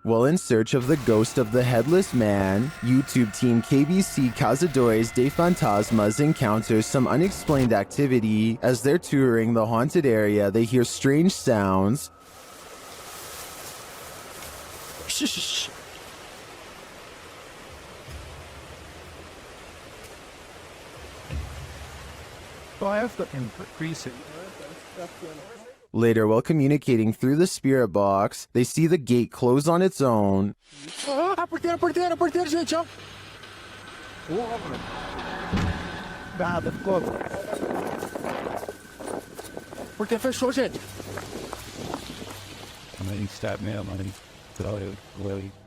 While in search of the ghost of the headless man, YouTube team KBC Cazadores de Fantasmas encounters some unexplained activity. As they're touring the haunted area, they hear strange sounds. Shh. So I have to increase it. Later, while communicating through the spirit box, they see the gate close on its own. Porteiro, gente, ó. Nada, ficou. Porteiro fechou, gente.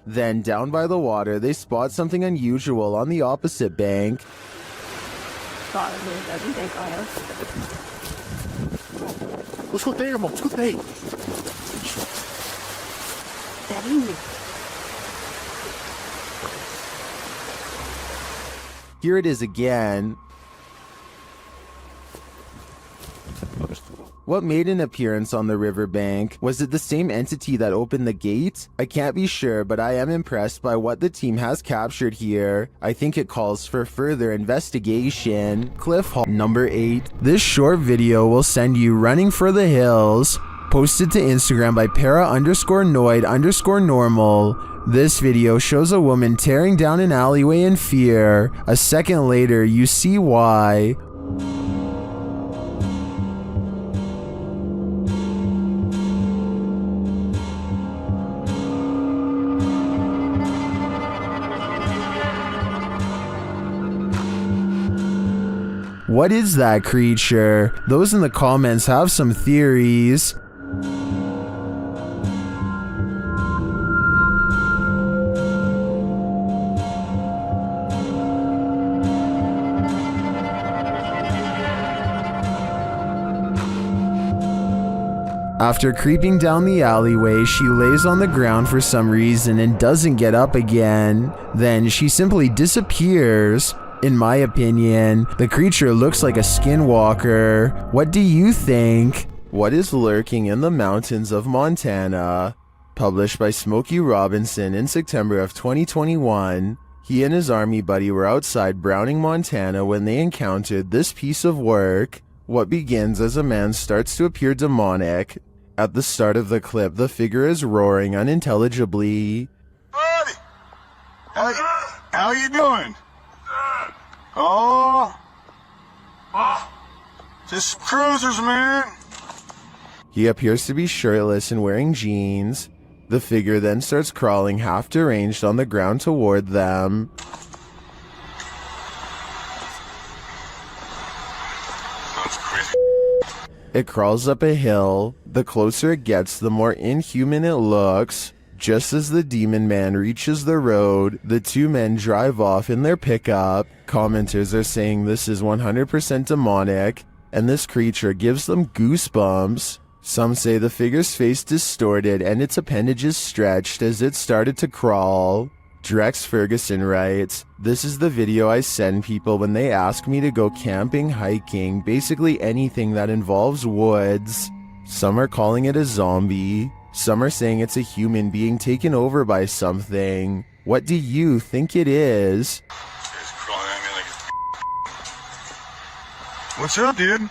Then, down by the water, they spot something unusual on the opposite bank. Eu escutei, irmão, escutei. Here it is again. What made an appearance on the riverbank? Was it the same entity that opened the gate? I can't be sure, but I am impressed by what the team has captured here. I think it calls for further investigation. Cliff Hall number 8. This short video will send you running for the hills. Posted to Instagram by para_noid_normal. This video shows a woman tearing down an alleyway in fear. A second later, you see why. What is that creature? Those in the comments have some theories. After creeping down the alleyway, she lays on the ground for some reason and doesn't get up again. Then she simply disappears. In my opinion, the creature looks like a skinwalker. What do you think? What is lurking in the mountains of Montana? Published by Smokey Robinson in September of 2021. He and his army buddy were outside Browning, Montana when they encountered this piece of work. What begins as a man starts to appear demonic. At the start of the clip, the figure is roaring unintelligibly. Buddy! How you doing? Oh, just cruisers, man. He appears to be shirtless and wearing jeans. The figure then starts crawling half deranged on the ground toward them. That's crazy. It crawls up a hill. The closer it gets, the more inhuman it looks. Just as the demon man reaches the road, the two men drive off in their pickup. Commenters are saying this is 100% demonic, and this creature gives them goosebumps. Some say the figure's face distorted and its appendages stretched as it started to crawl. Drex Ferguson writes, "This is the video I send people when they ask me to go camping, hiking, basically anything that involves woods." Some are calling it a zombie. Some are saying it's a human being taken over by something. What do you think it is? It's crawling at me like What's up, dude?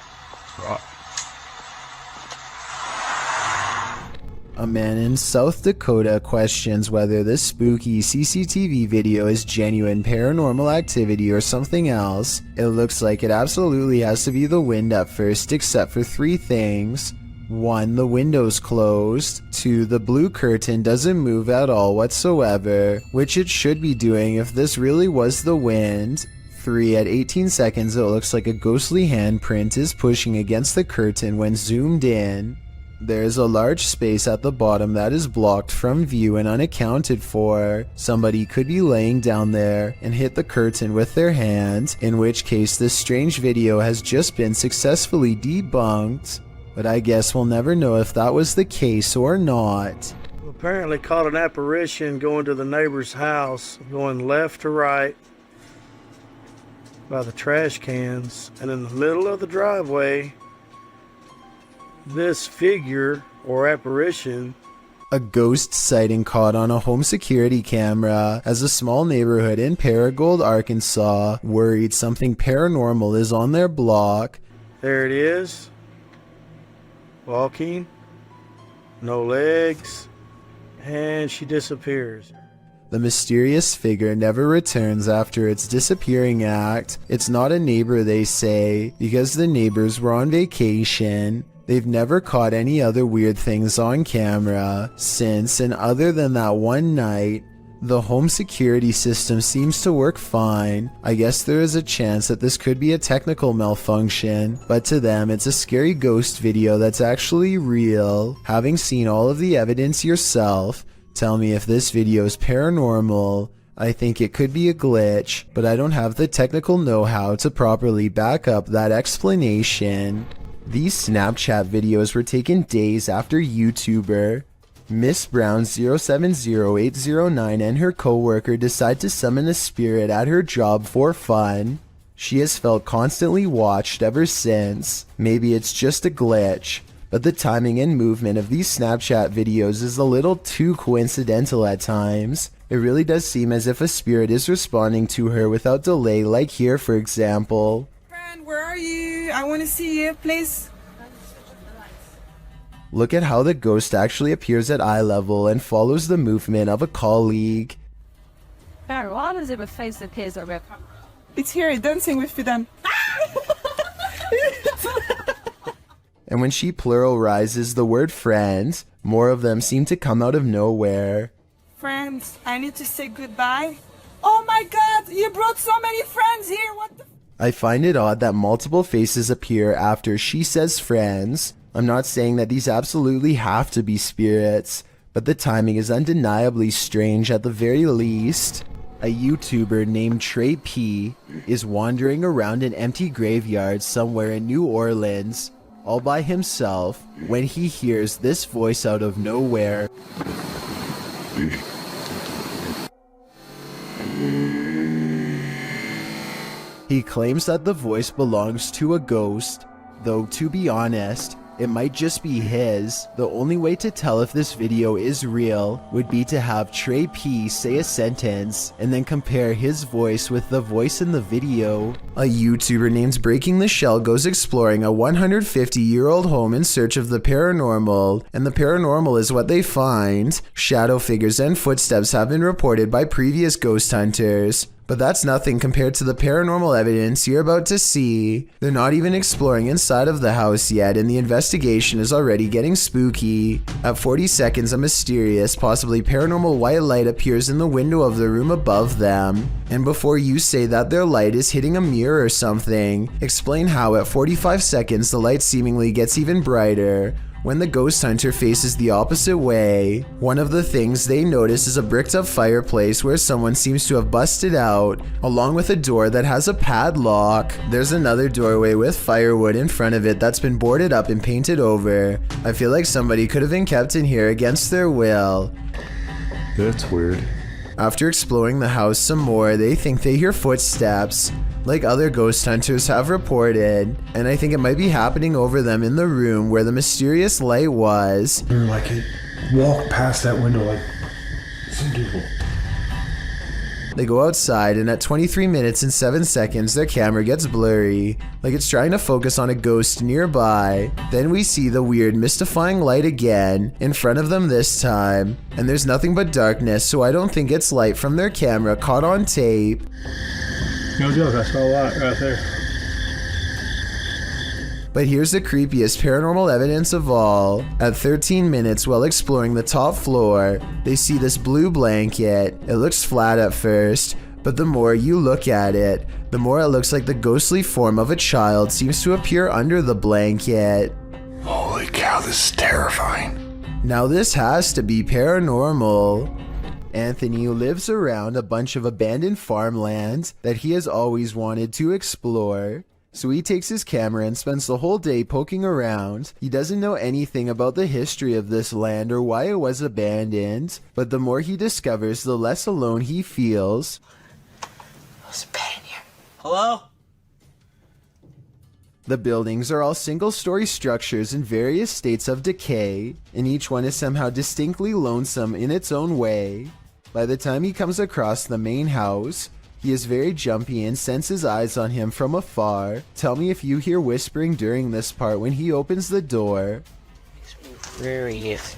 A man in South Dakota questions whether this spooky CCTV video is genuine paranormal activity or something else. It looks like it absolutely has to be the wind at first, except for 3 things. 1. The window's closed. 2. The blue curtain doesn't move at all whatsoever, which it should be doing if this really was the wind. 3. At 18 seconds, it looks like a ghostly handprint is pushing against the curtain when zoomed in. There's a large space at the bottom that is blocked from view and unaccounted for. Somebody could be laying down there and hit the curtain with their hand, in which case this strange video has just been successfully debunked. But I guess we'll never know if that was the case or not. Apparently caught an apparition going to the neighbor's house, going left to right by the trash cans, and in the middle of the driveway, this figure or apparition A ghost sighting caught on a home security camera as a small neighborhood in Paragould, Arkansas, worried something paranormal is on their block. There it is. Walking. No legs. And she disappears. The mysterious figure never returns after its disappearing act. It's not a neighbor, they say, because the neighbors were on vacation. They've never caught any other weird things on camera since, and other than that one night, the home security system seems to work fine. I guess there is a chance that this could be a technical malfunction, but to them it's a scary ghost video that's actually real. Having seen all of the evidence yourself, tell me if this video is paranormal. I think it could be a glitch, but I don't have the technical know-how to properly back up that explanation. These Snapchat videos were taken days after YouTuber Miss Brown 070809 and her co-worker decide to summon a spirit at her job for fun. She has felt constantly watched ever since. Maybe it's just a glitch, but the timing and movement of these Snapchat videos is a little too coincidental at times. It really does seem as if a spirit is responding to her without delay, like here for example. Where are you? I want to see you, please. Look at how the ghost actually appears at eye level and follows the movement of a colleague. Why does it face appears over? It's here, dancing with them. And when she pluralizes the word friends, more of them seem to come out of nowhere. Friends, I need to say goodbye. Oh my god, you brought so many friends here, what the... I find it odd that multiple faces appear after she says friends. I'm not saying that these absolutely have to be spirits, but the timing is undeniably strange at the very least. A YouTuber named Trey P is wandering around an empty graveyard somewhere in New Orleans, all by himself, when he hears this voice out of nowhere. He claims that the voice belongs to a ghost, though to be honest, it might just be his. The only way to tell if this video is real would be to have Trey P say a sentence and then compare his voice with the voice in the video. A YouTuber named Breaking the Shell goes exploring a 150-year-old home in search of the paranormal, and the paranormal is what they find. Shadow figures and footsteps have been reported by previous ghost hunters, but that's nothing compared to the paranormal evidence you're about to see. They're not even exploring inside of the house yet, and the investigation is already getting spooky. At 40 seconds, a mysterious, possibly paranormal white light appears in the window of the room above them. And before you say that their light is hitting a mirror or something, explain how at 45 seconds the light seemingly gets even brighter when the ghost hunter faces the opposite way. One of the things they notice is a bricked up fireplace where someone seems to have busted out, along with a door that has a padlock. There's another doorway with firewood in front of it that's been boarded up and painted over. I feel like somebody could have been kept in here against their will. That's weird. After exploring the house some more, they think they hear footsteps, like other ghost hunters have reported, and I think it might be happening over them in the room where the mysterious light was. Or like it walked past that window like some people. They go outside, and at 23 minutes and 7 seconds, their camera gets blurry, like it's trying to focus on a ghost nearby. Then we see the weird, mystifying light again, in front of them this time, and there's nothing but darkness, so I don't think it's light from their camera caught on tape. No joke, I saw a lot right there. But here's the creepiest paranormal evidence of all. At 13 minutes while exploring the top floor, they see this blue blanket. It looks flat at first, but the more you look at it, the more it looks like the ghostly form of a child seems to appear under the blanket. Holy cow, this is terrifying. Now this has to be paranormal. Anthony lives around a bunch of abandoned farmland that he has always wanted to explore. So he takes his camera and spends the whole day poking around. He doesn't know anything about the history of this land or why it was abandoned, but the more he discovers, the less alone he feels. There's a bed in here. Hello? The buildings are all single-story structures in various states of decay, and each one is somehow distinctly lonesome in its own way. By the time he comes across the main house, he is very jumpy and senses eyes on him from afar. Tell me if you hear whispering during this part when he opens the door. Furious.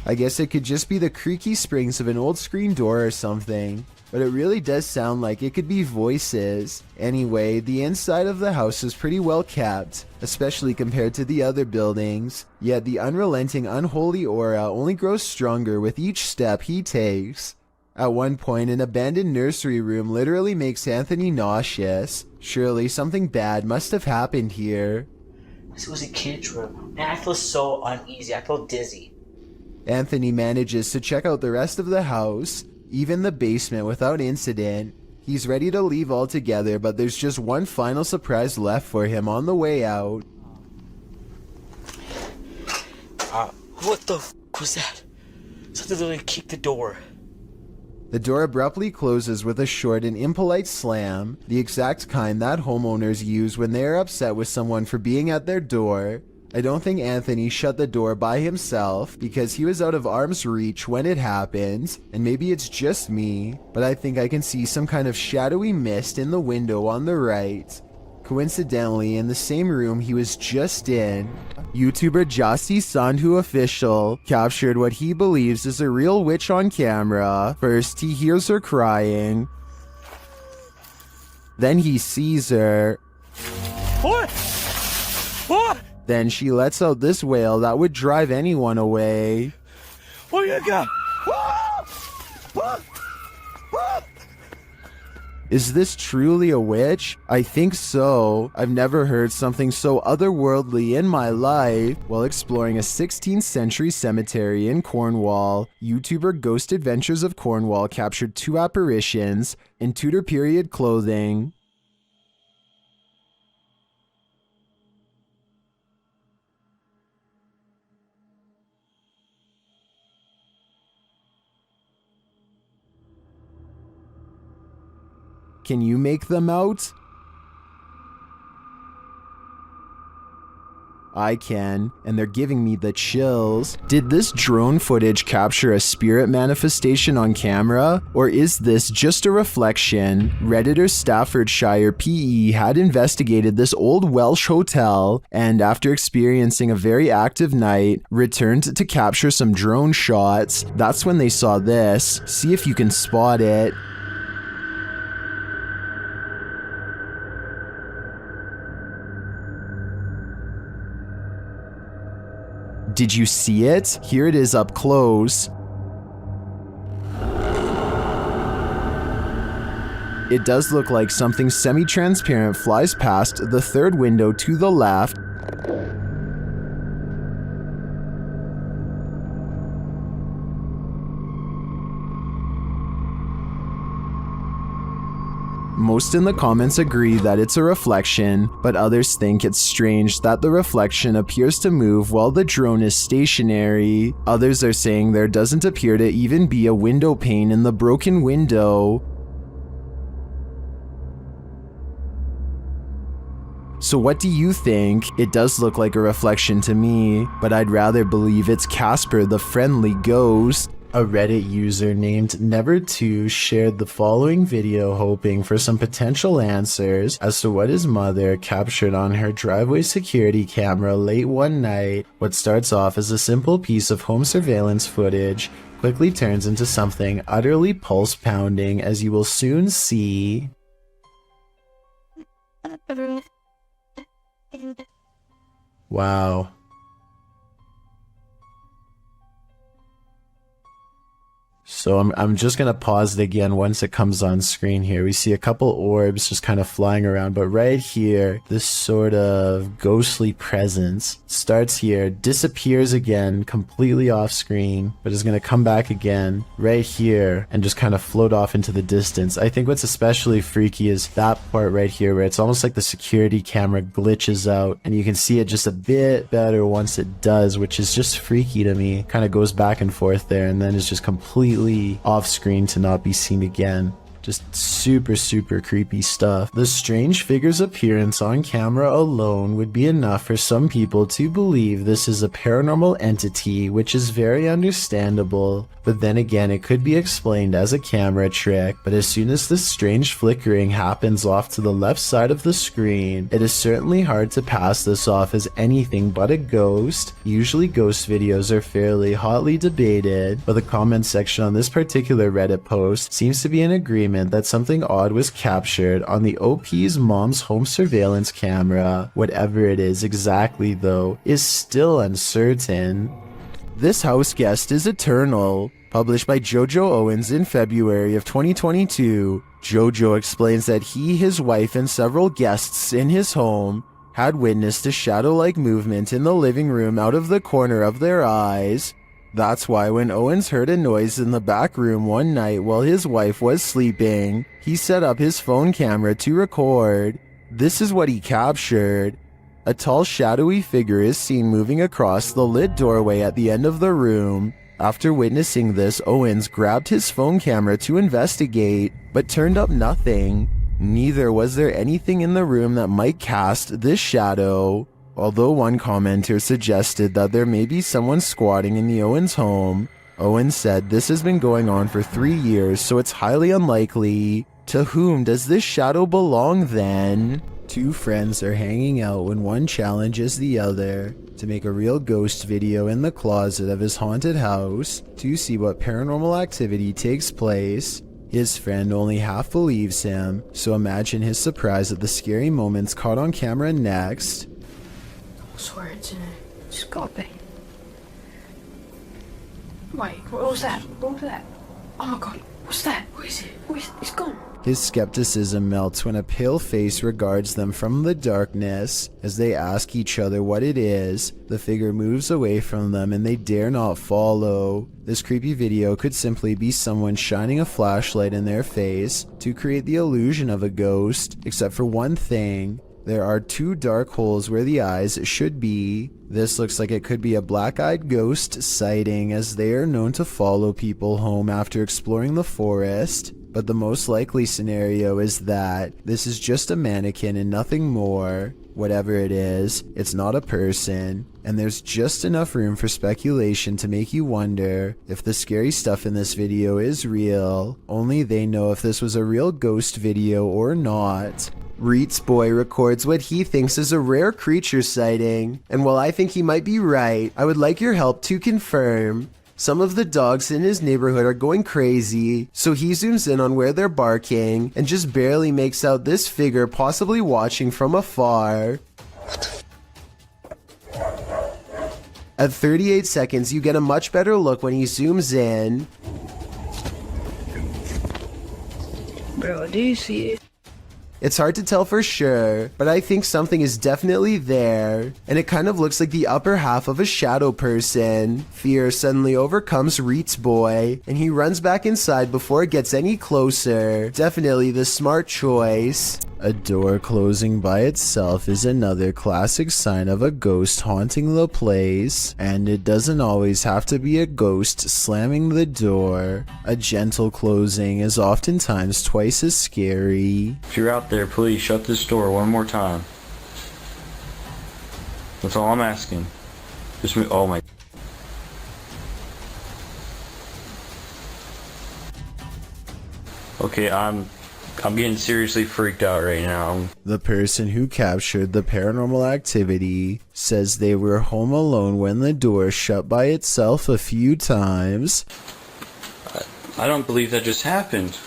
I guess it could just be the creaky springs of an old screen door or something, but it really does sound like it could be voices. Anyway, the inside of the house is pretty well kept, especially compared to the other buildings, yet the unrelenting unholy aura only grows stronger with each step he takes. At one point, an abandoned nursery room literally makes Anthony nauseous. Surely something bad must have happened here. This was a kid's room, and I feel so uneasy. I feel dizzy. Anthony manages to check out the rest of the house, even the basement, without incident. He's ready to leave altogether, but there's just one final surprise left for him on the way out. What the f was that? Something literally kicked the door. The door abruptly closes with a short and impolite slam, the exact kind that homeowners use when they are upset with someone for being at their door. I don't think Anthony shut the door by himself because he was out of arm's reach when it happened, and maybe it's just me, but I think I can see some kind of shadowy mist in the window on the right. Coincidentally, in the same room he was just in, YouTuber Jasi Sandhu Official captured what he believes is a real witch on camera. First, he hears her crying. Then he sees her. What? What? Then she lets out this wail that would drive anyone away. What you got? Is this truly a witch? I think so. I've never heard something so otherworldly in my life. While exploring a 16th century cemetery in Cornwall, YouTuber Ghost Adventures of Cornwall captured 2 apparitions in Tudor period clothing. Can you make them out? I can, and they're giving me the chills. Did this drone footage capture a spirit manifestation on camera, or is this just a reflection? Redditor Staffordshire PE had investigated this old Welsh hotel, and after experiencing a very active night, returned to capture some drone shots. That's when they saw this. See if you can spot it. Did you see it? Here it is up close. It does look like something semi-transparent flies past the third window to the left. Most in the comments agree that it's a reflection, but others think it's strange that the reflection appears to move while the drone is stationary. Others are saying there doesn't appear to even be a window pane in the broken window. So what do you think? It does look like a reflection to me, but I'd rather believe it's Casper the friendly ghost. A Reddit user named Never2 shared the following video hoping for some potential answers as to what his mother captured on her driveway security camera late one night. What starts off as a simple piece of home surveillance footage quickly turns into something utterly pulse-pounding, as you will soon see. Wow. So I'm just going to pause it again once it comes on screen here. We see a couple orbs just kind of flying around, but right here, this sort of ghostly presence starts here, disappears again, completely off screen, but is going to come back again right here and just kind of float off into the distance. I think what's especially freaky is that part right here where it's almost like the security camera glitches out and you can see it just a bit better once it does, which is just freaky to me. Kind of goes back and forth there and then is just completely off screen to not be seen again. Just super creepy stuff. The strange figure's appearance on camera alone would be enough for some people to believe this is a paranormal entity, which is very understandable. But then again, it could be explained as a camera trick. But as soon as this strange flickering happens off to the left side of the screen, it is certainly hard to pass this off as anything but a ghost. Usually ghost videos are fairly hotly debated, but the comment section on this particular Reddit post seems to be in agreement that something odd was captured on the OP's mom's home surveillance camera. Whatever it is exactly though is still uncertain. This house guest is eternal. Published by Jojo Owens in February of 2022, Jojo explains that he, his wife, and several guests in his home had witnessed a shadow-like movement in the living room out of the corner of their eyes. That's why when Owens heard a noise in the back room one night while his wife was sleeping, he set up his phone camera to record. This is what he captured. A tall, shadowy figure is seen moving across the lit doorway at the end of the room. After witnessing this, Owens grabbed his phone camera to investigate, but turned up nothing. Neither was there anything in the room that might cast this shadow. Although one commenter suggested that there may be someone squatting in the Owens home, Owens said this has been going on for 3 years, so it's highly unlikely. To whom does this shadow belong then? Two friends are hanging out when one challenges the other to make a real ghost video in the closet of his haunted house to see what paranormal activity takes place. His friend only half believes him, so imagine his surprise at the scary moments caught on camera next. I swear it's in it. It's gotta be. Wait, what was that? What was that? Oh my god, what's that? What is it? It's gone. His skepticism melts when a pale face regards them from the darkness. As they ask each other what it is, the figure moves away from them and they dare not follow. This creepy video could simply be someone shining a flashlight in their face to create the illusion of a ghost, except for one thing. There are 2 dark holes where the eyes should be. This looks like it could be a black-eyed ghost sighting, as they are known to follow people home after exploring the forest. But the most likely scenario is that this is just a mannequin and nothing more. Whatever it is, it's not a person, and there's just enough room for speculation to make you wonder if the scary stuff in this video is real. Only they know if this was a real ghost video or not. Reets Boy records what he thinks is a rare creature sighting, and while I think he might be right, I would like your help to confirm. Some of the dogs in his neighborhood are going crazy, so he zooms in on where they're barking and just barely makes out this figure possibly watching from afar. At 38 seconds, you get a much better look when he zooms in. Bro, do you see it? It's hard to tell for sure, but I think something is definitely there, and it kind of looks like the upper half of a shadow person. Fear suddenly overcomes Reets Boy, and he runs back inside before it gets any closer. Definitely the smart choice. A door closing by itself is another classic sign of a ghost haunting the place, and it doesn't always have to be a ghost slamming the door. A gentle closing is oftentimes twice as scary. If you're out there, please shut this door one more time. That's all I'm asking. Just me. Oh my. Okay, I'm getting seriously freaked out right now. The person who captured the paranormal activity says they were home alone when the door shut by itself a few times. I don't believe that just happened.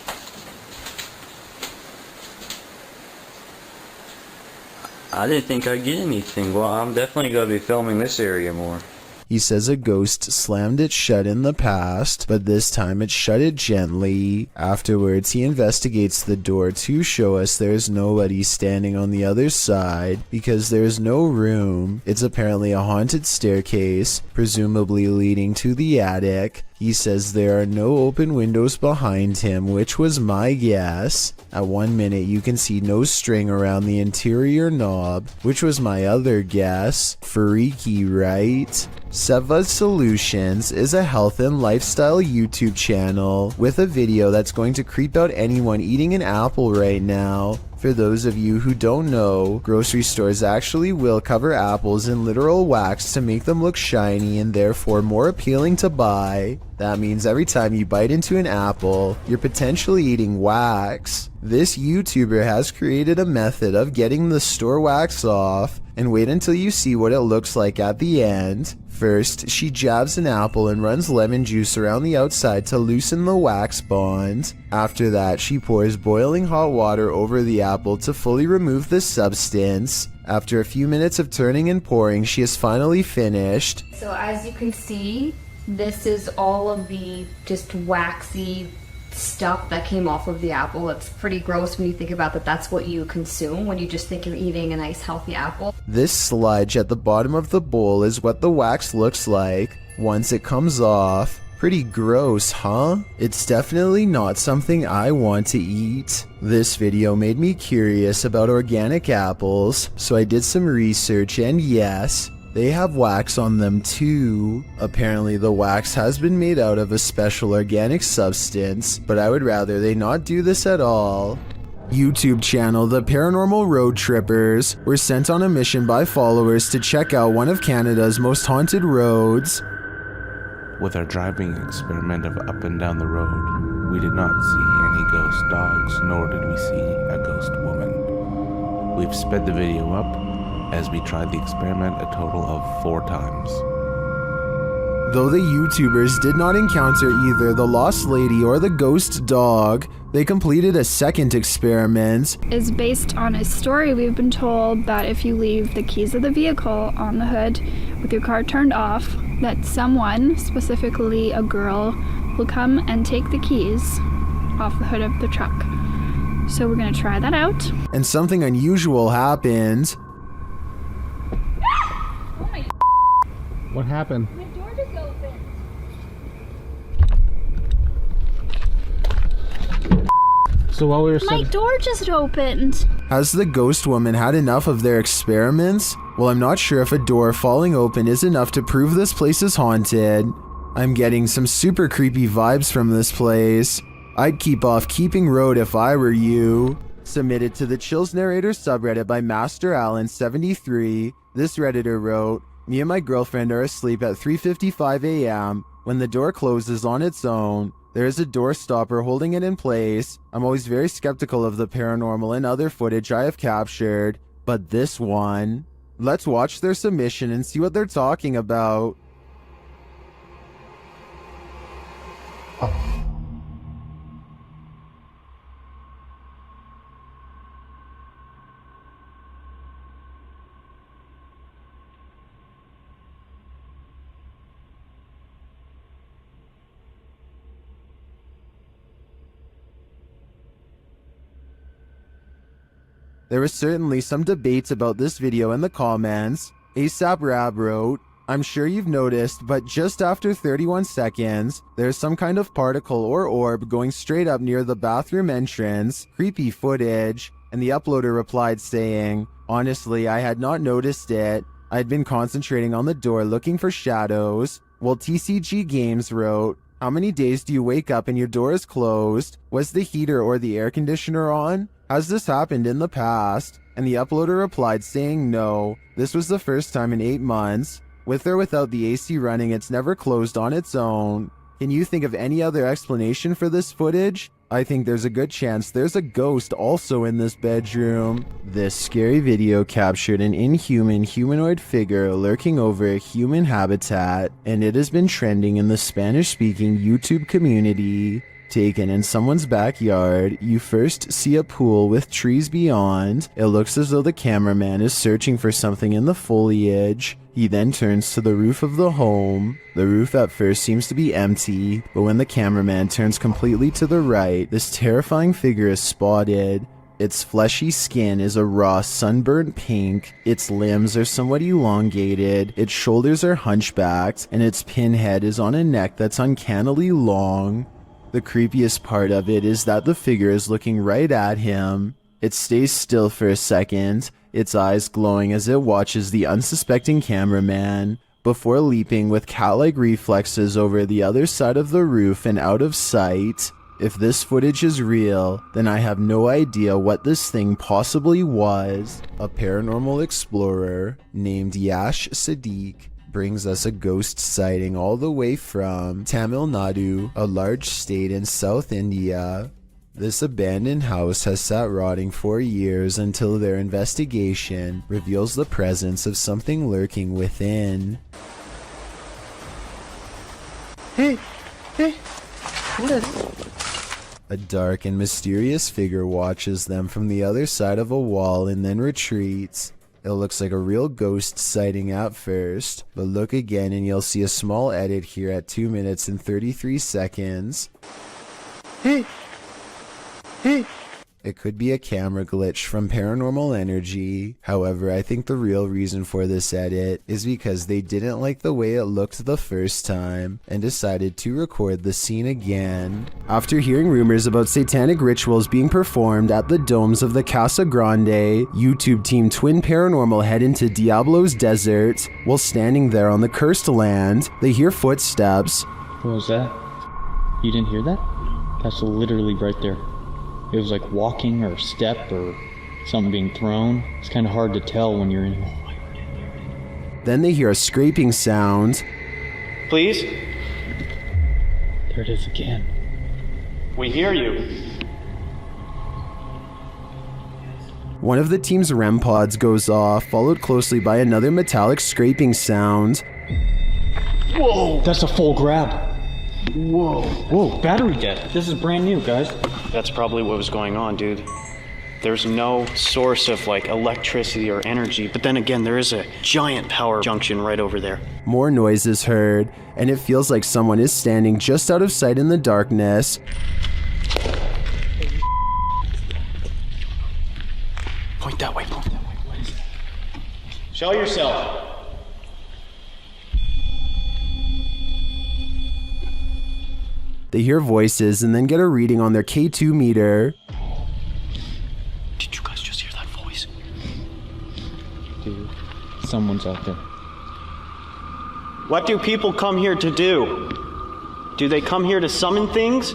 I didn't think I'd get anything. Well, I'm definitely going to be filming this area more. He says a ghost slammed it shut in the past, but this time it shut it gently. Afterwards, he investigates the door to show us there's nobody standing on the other side because there's no room. It's apparently a haunted staircase, presumably leading to the attic. He says there are no open windows behind him, which was my guess. At 1 minute you can see no string around the interior knob, which was my other guess. Freaky, right? Seva's Solutions is a health and lifestyle YouTube channel with a video that's going to creep out anyone eating an apple right now. For those of you who don't know, grocery stores actually will cover apples in literal wax to make them look shiny and therefore more appealing to buy. That means every time you bite into an apple, you're potentially eating wax. This YouTuber has created a method of getting the store wax off, and wait until you see what it looks like at the end. First, she jabs an apple and runs lemon juice around the outside to loosen the wax bond. After that, she pours boiling hot water over the apple to fully remove the substance. After a few minutes of turning and pouring, she is finally finished. So as you can see, this is all of the just waxy stuff that came off of the apple. It's pretty gross when you think about that. That's what you consume when you just think you're eating a nice healthy apple. This sludge at the bottom of the bowl is what the wax looks like once it comes off. Pretty gross, huh? It's definitely not something I want to eat. This video made me curious about organic apples, so I did some research, and yes, they have wax on them too. Apparently the wax has been made out of a special organic substance, but I would rather they not do this at all. YouTube channel The Paranormal Road Trippers were sent on a mission by followers to check out one of Canada's most haunted roads. With our driving experiment of up and down the road, we did not see any ghost dogs, nor did we see a ghost woman. We've sped the video up as we tried the experiment a total of 4 times. Though the YouTubers did not encounter either the lost lady or the ghost dog, they completed a second experiment. Is based on a story we've been told that if you leave the keys of the vehicle on the hood with your car turned off, that someone, specifically a girl, will come and take the keys off the hood of the truck. So we're gonna try that out. And something unusual happened. What happened? My door just opened. So while we were My door just opened. Has the ghost woman had enough of their experiments? Well, I'm not sure if a door falling open is enough to prove this place is haunted. I'm getting some super creepy vibes from this place. I'd keep off Keeping Road if I were you. Submitted to the Chills Narrator subreddit by Master Allen 73, this redditor wrote, "Me and my girlfriend are asleep at 3:55 a.m. when the door closes on its own. There is a door stopper holding it in place. I'm always very skeptical of the paranormal and other footage I have captured, but this one..." Let's watch their submission and see what they're talking about. There was certainly some debates about this video in the comments. ASAP Rab wrote, "I'm sure you've noticed, but just after 31 seconds, there's some kind of particle or orb going straight up near the bathroom entrance. Creepy footage." And the uploader replied saying, "Honestly, I had not noticed it. I'd been concentrating on the door looking for shadows." While TCG Games wrote, "How many days do you wake up and your door is closed? Was the heater or the air conditioner on? Has this happened in the past?" And the uploader replied saying no, this was the first time in 8 months. With or without the AC running, it's never closed on its own. Can you think of any other explanation for this footage? I think there's a good chance there's a ghost also in this bedroom. This scary video captured an inhuman humanoid figure lurking over a human habitat, and it has been trending in the Spanish-speaking YouTube community. Taken in someone's backyard, you first see a pool with trees beyond. It looks as though the cameraman is searching for something in the foliage. He then turns to the roof of the home. The roof at first seems to be empty, but when the cameraman turns completely to the right, this terrifying figure is spotted. Its fleshy skin is a raw sunburnt pink, its limbs are somewhat elongated, its shoulders are hunchbacked, and its pinhead is on a neck that's uncannily long. The creepiest part of it is that the figure is looking right at him. It stays still for a second, its eyes glowing as it watches the unsuspecting cameraman, before leaping with cat-like reflexes over the other side of the roof and out of sight. If this footage is real, then I have no idea what this thing possibly was. A paranormal explorer named Yash Sadiq brings us a ghost sighting all the way from Tamil Nadu, a large state in South India. This abandoned house has sat rotting for years until their investigation reveals the presence of something lurking within. Hey, what is it? A dark and mysterious figure watches them from the other side of a wall and then retreats. It looks like a real ghost sighting at first, but look again and you'll see a small edit here at 2 minutes and 33 seconds. Hey! It could be a camera glitch from Paranormal Energy. However, I think the real reason for this edit is because they didn't like the way it looked the first time and decided to record the scene again. After hearing rumors about satanic rituals being performed at the domes of the Casa Grande, YouTube team Twin Paranormal head into Diablo's desert. While standing there on the cursed land, they hear footsteps. What was that? You didn't hear that? That's literally right there. It was like walking or step or something being thrown. It's kind of hard to tell when you're in. Then they hear a scraping sound. Please? There it is again. We hear you. One of the team's REM pods goes off, followed closely by another metallic scraping sound. Whoa! That's a full grab. Whoa. Whoa, battery dead. This is brand new, guys. That's probably what was going on, dude. There's no source of like electricity or energy, but then again, there is a giant power junction right over there. More noise is heard, and it feels like someone is standing just out of sight in the darkness. Point that way, point that way. What is that? Show yourself. They hear voices and then get a reading on their K2 meter. Did you guys just hear that voice? Dude, someone's out there. What do people come here to do? Do they come here to summon things?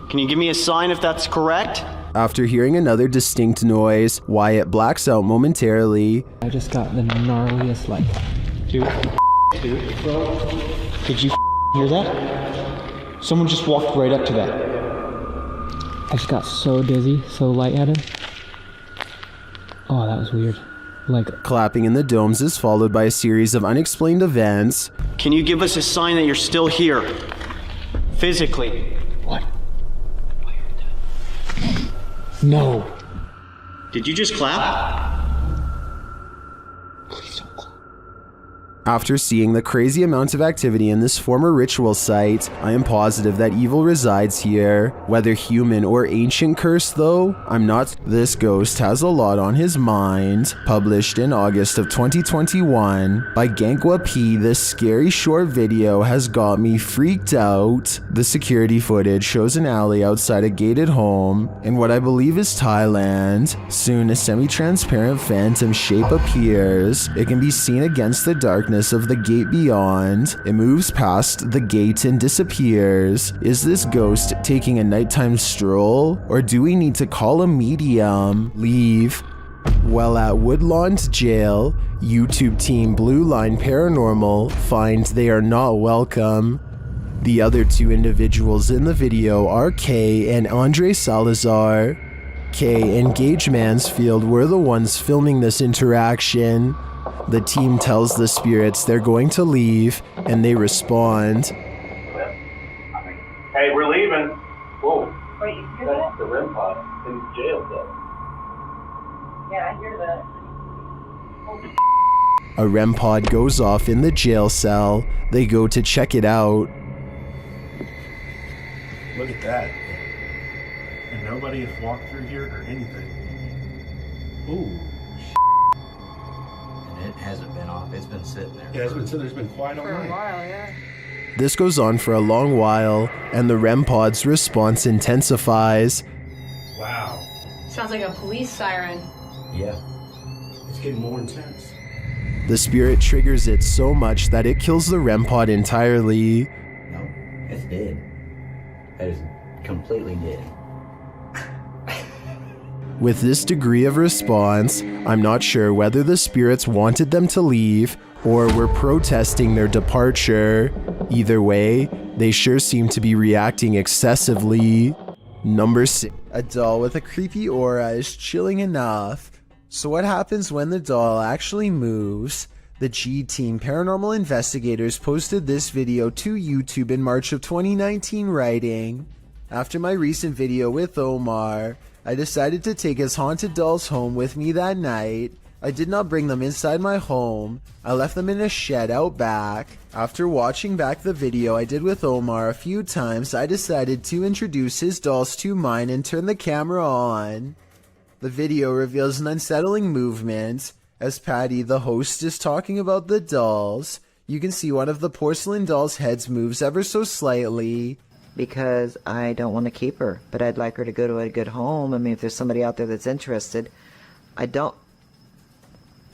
Can you give me a sign if that's correct? After hearing another distinct noise, Wyatt blacks out momentarily. I just got the gnarliest light. Dude, bro. Did you hear that? Someone just walked right up to that. I just got so dizzy, so lightheaded. Oh, that was weird. Like, clapping in the domes is followed by a series of unexplained events. Can you give us a sign that you're still here? Physically. What? No. Did you just clap? Please don't clap. After seeing the crazy amount of activity in this former ritual site, I am positive that evil resides here. Whether human or ancient curse though, I'm not. This ghost has a lot on his mind. Published in August of 2021 by Gankwa P, this scary short video has got me freaked out. The security footage shows an alley outside a gated home in what I believe is Thailand. Soon a semi-transparent phantom shape appears. It can be seen against the darkness of the gate beyond. It moves past the gate and disappears. Is this ghost taking a nighttime stroll, or do we need to call a medium? Leave. While at Woodlawn Jail, YouTube team Blue Line Paranormal find they are not welcome. The other two individuals in the video are Kay and Andre Salazar. Kay and Gage Mansfield were the ones filming this interaction. The team tells the spirits they're going to leave, and they respond. Hey, we're leaving. Whoa. Wait, you hear that? The REM pod in jail cell. Yeah, I hear that. A REM pod goes off in the jail cell. They go to check it out. Look at that. And nobody has walked through here or anything. Ooh. And it hasn't been off. It's been sitting there. Yeah, it's been quiet all night. For a while, yeah. This goes on for a long while, and the REM pod's response intensifies. Wow. Sounds like a police siren. Yeah. It's getting more intense. The spirit triggers it so much that it kills the REM pod entirely. No, it's dead. That is completely dead. With this degree of response, I'm not sure whether the spirits wanted them to leave or were protesting their departure. Either way, they sure seem to be reacting excessively. Number 6. A doll with a creepy aura is chilling enough. So what happens when the doll actually moves? The G-Team Paranormal Investigators posted this video to YouTube in March of 2019 writing, "After my recent video with Omar, I decided to take his haunted dolls home with me that night. I did not bring them inside my home. I left them in a shed out back. After watching back the video I did with Omar a few times, I decided to introduce his dolls to mine and turn the camera on. The video reveals an unsettling movement. As Patty, the host, is talking about the dolls, you can see one of the porcelain dolls' heads moves ever so slightly. Because I don't want to keep her, but I'd like her to go to a good home. I mean, if there's somebody out there that's interested, I don't...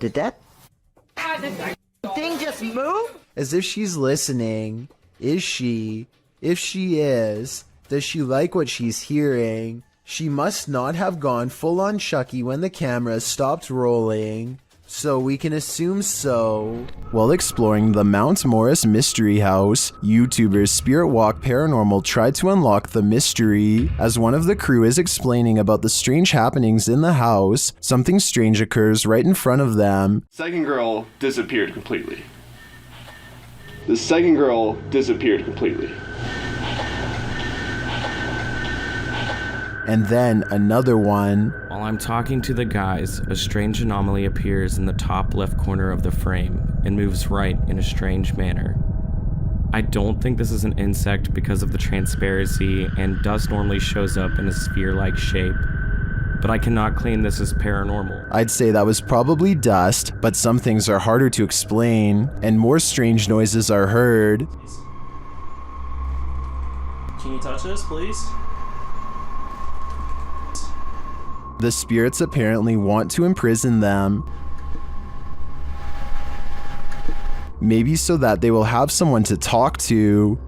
Did that thing just move? As if she's listening. Is she? If she is, does she like what she's hearing? She must not have gone full on Chucky when the camera stopped rolling, so we can assume so. While exploring the Mount Morris Mystery House, YouTubers Spirit Walk Paranormal tried to unlock the mystery. As one of the crew is explaining about the strange happenings in the house, something strange occurs right in front of them. Second girl disappeared completely. The second girl disappeared completely. And then another one. While I'm talking to the guys, a strange anomaly appears in the top left corner of the frame and moves right in a strange manner. I don't think this is an insect because of the transparency, and dust normally shows up in a sphere-like shape, but I cannot claim this as paranormal. I'd say that was probably dust, but some things are harder to explain, and more strange noises are heard. Can you touch this, please? The spirits apparently want to imprison them. Maybe so that they will have someone to talk to.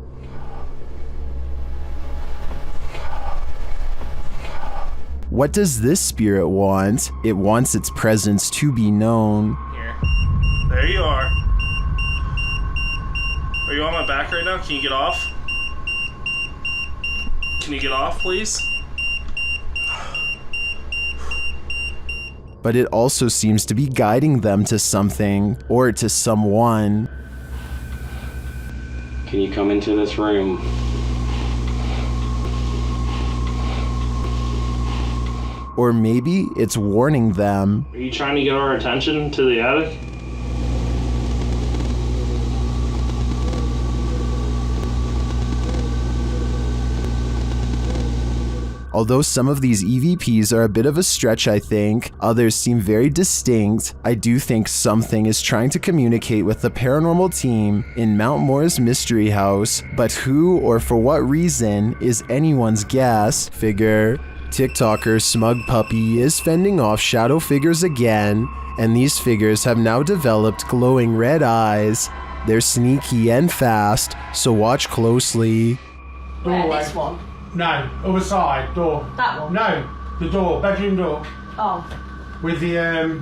What does this spirit want? It wants its presence to be known. Here. There you are. Are you on my back right now? Can you get off? Can you get off, please? But it also seems to be guiding them to something, or to someone. Can you come into this room? Or maybe it's warning them. Are you trying to get our attention to the attic? Although some of these EVPs are a bit of a stretch, I think, others seem very distinct, I do think something is trying to communicate with the paranormal team in Mount Morris Mystery House, but who or for what reason is anyone's guess. Figure. TikToker Smug Puppy is fending off shadow figures again, and these figures have now developed glowing red eyes. They're sneaky and fast, so watch closely. Yeah, this one. No, other side, door. That one? No, the door, bedroom door. Oh. With the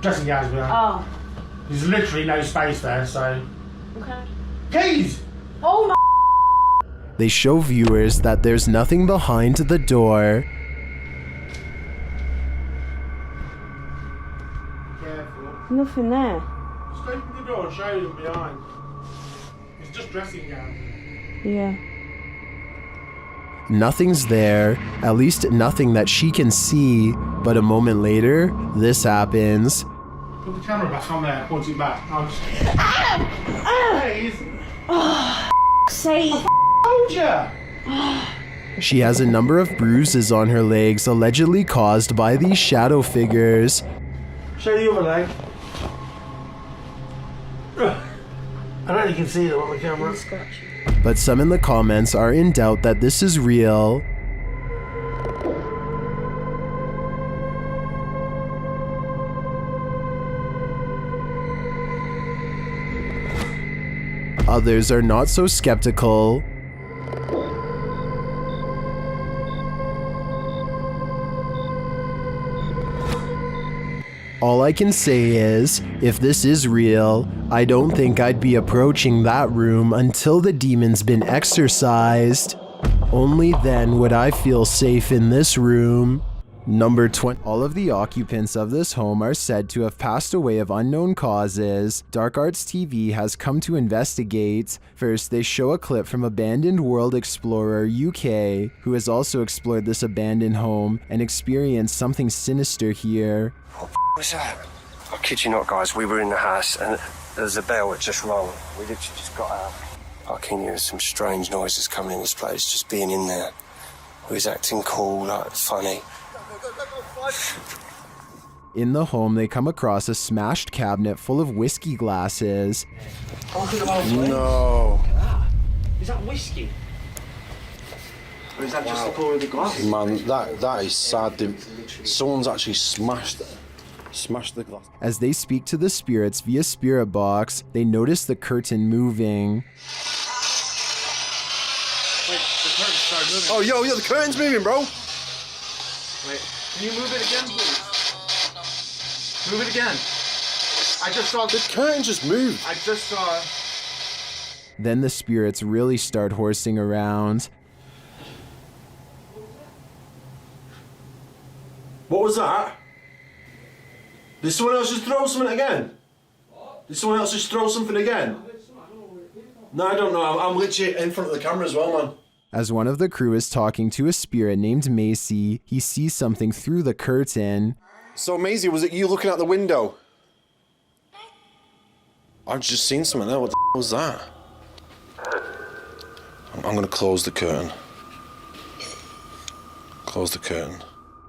dressing gowns behind. Oh. There's literally no space there, so... Okay. Keys! Oh my... They show viewers that there's nothing behind the door. Careful. Nothing there. Just open the door and show them behind. It's just dressing gowns. Yeah. Nothing's there, at least nothing that she can see, but a moment later, this happens. Put the camera back on there, point it back. I'm just... Ow! Please. Oh, sake. I told you! She has a number of bruises on her legs, allegedly caused by these shadow figures. Show the other leg. I don't know if you can see it on the camera. But some in the comments are in doubt that this is real. Others are not so skeptical. All I can say is, if this is real, I don't think I'd be approaching that room until the demon's been exorcised. Only then would I feel safe in this room. Number 20. All of the occupants of this home are said to have passed away of unknown causes. Dark Arts TV has come to investigate. First, they show a clip from Abandoned World Explorer UK, who has also explored this abandoned home and experienced something sinister here. What's that? I kid you not, guys. We were in the house and there was a bell that just rang. We literally just got out. I can hear some strange noises coming in this place, just being in there. We was acting cool, like funny. In the home, they come across a smashed cabinet full of whiskey glasses. No. Is that whiskey? Or is that just the colour of the glass? Man, that is sad. Someone's actually smashed the glass. As they speak to the spirits via spirit box, they notice the curtain moving. Wait, the curtain started moving. Oh, yo, the curtain's moving, bro. Wait, can you move it again, please? Move it again. I just saw the curtain just moved. I just saw. Then the spirits really start horsing around. What was that? Did someone else just throw something again? Did someone else just throw something again? No, I don't know. I'm literally in front of the camera as well, man. As one of the crew is talking to a spirit named Macy, he sees something through the curtain. So, Maisie, was it you looking out the window? I've just seen something there. What the was that? I'm going to close the curtain. Close the curtain.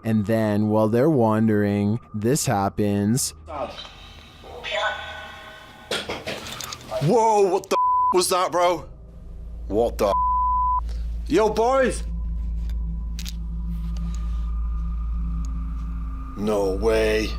And then, while they're wandering, this happens. Whoa, what the was that, bro? What the Yo, boys! No way.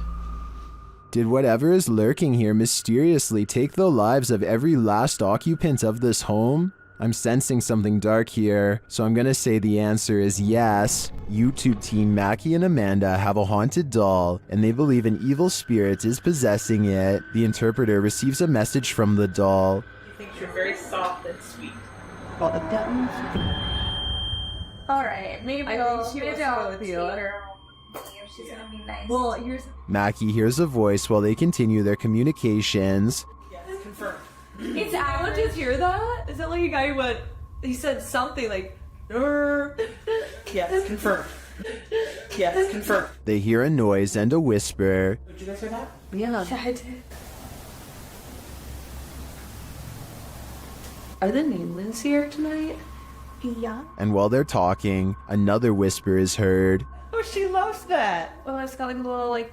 Did whatever is lurking here mysteriously take the lives of every last occupant of this home? I'm sensing something dark here, so I'm gonna say the answer is yes. YouTube team Mackie and Amanda have a haunted doll, and they believe an evil spirit is possessing it. The interpreter receives a message from the doll. He thinks you're very soft and sweet. Got the buttons. Alright, maybe I'll go with you. She's gonna be nice. Well, yours. Mackie hears a voice while they continue their communications. Yes, confirmed. It's Alan. Did you hear that? Is that like a guy who went? He said something like, yes, confirmed. Yes, confirmed. They hear a noise and a whisper. Did you guys hear that? Yeah, I did. Are the nameless here tonight? Yeah. And while they're talking, another whisper is heard. Oh, she loves that. Oh, it's got like a little like.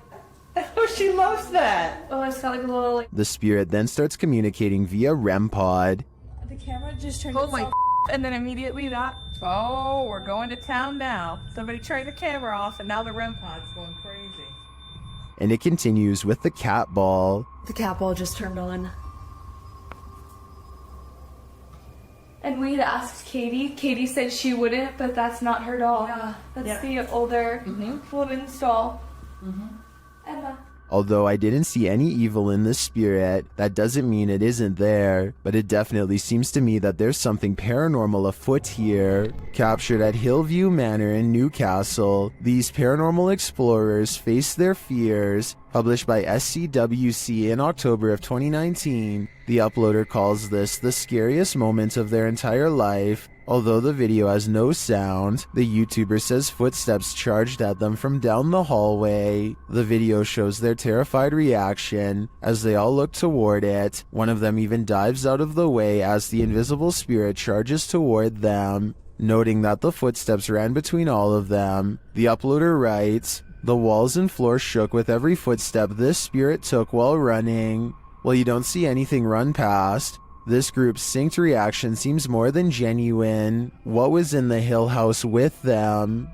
Oh, she loves that. Oh, it's got like a little like. The spirit then starts communicating via REM pod. The camera just turned Oh my itself and then immediately that. Oh, we're going to town now. Somebody turned the camera off and now the REM pod's going crazy. And it continues with the cat ball. The cat ball just turned on. And we had asked Katie. Katie said she wouldn't, but that's not her doll. Yeah. That's the older wooden doll. Emma. Although I didn't see any evil in this spirit, that doesn't mean it isn't there, but it definitely seems to me that there's something paranormal afoot here. Captured at Hillview Manor in Newcastle, these paranormal explorers face their fears. Published by SCWC in October of 2019, the uploader calls this the scariest moment of their entire life. Although the video has no sound, the YouTuber says footsteps charged at them from down the hallway. The video shows their terrified reaction as they all look toward it. One of them even dives out of the way as the invisible spirit charges toward them. Noting that the footsteps ran between all of them, the uploader writes, "The walls and floor shook with every footstep this spirit took while running." While you don't see anything run past, this group's synced reaction seems more than genuine. What was in the Hill House with them?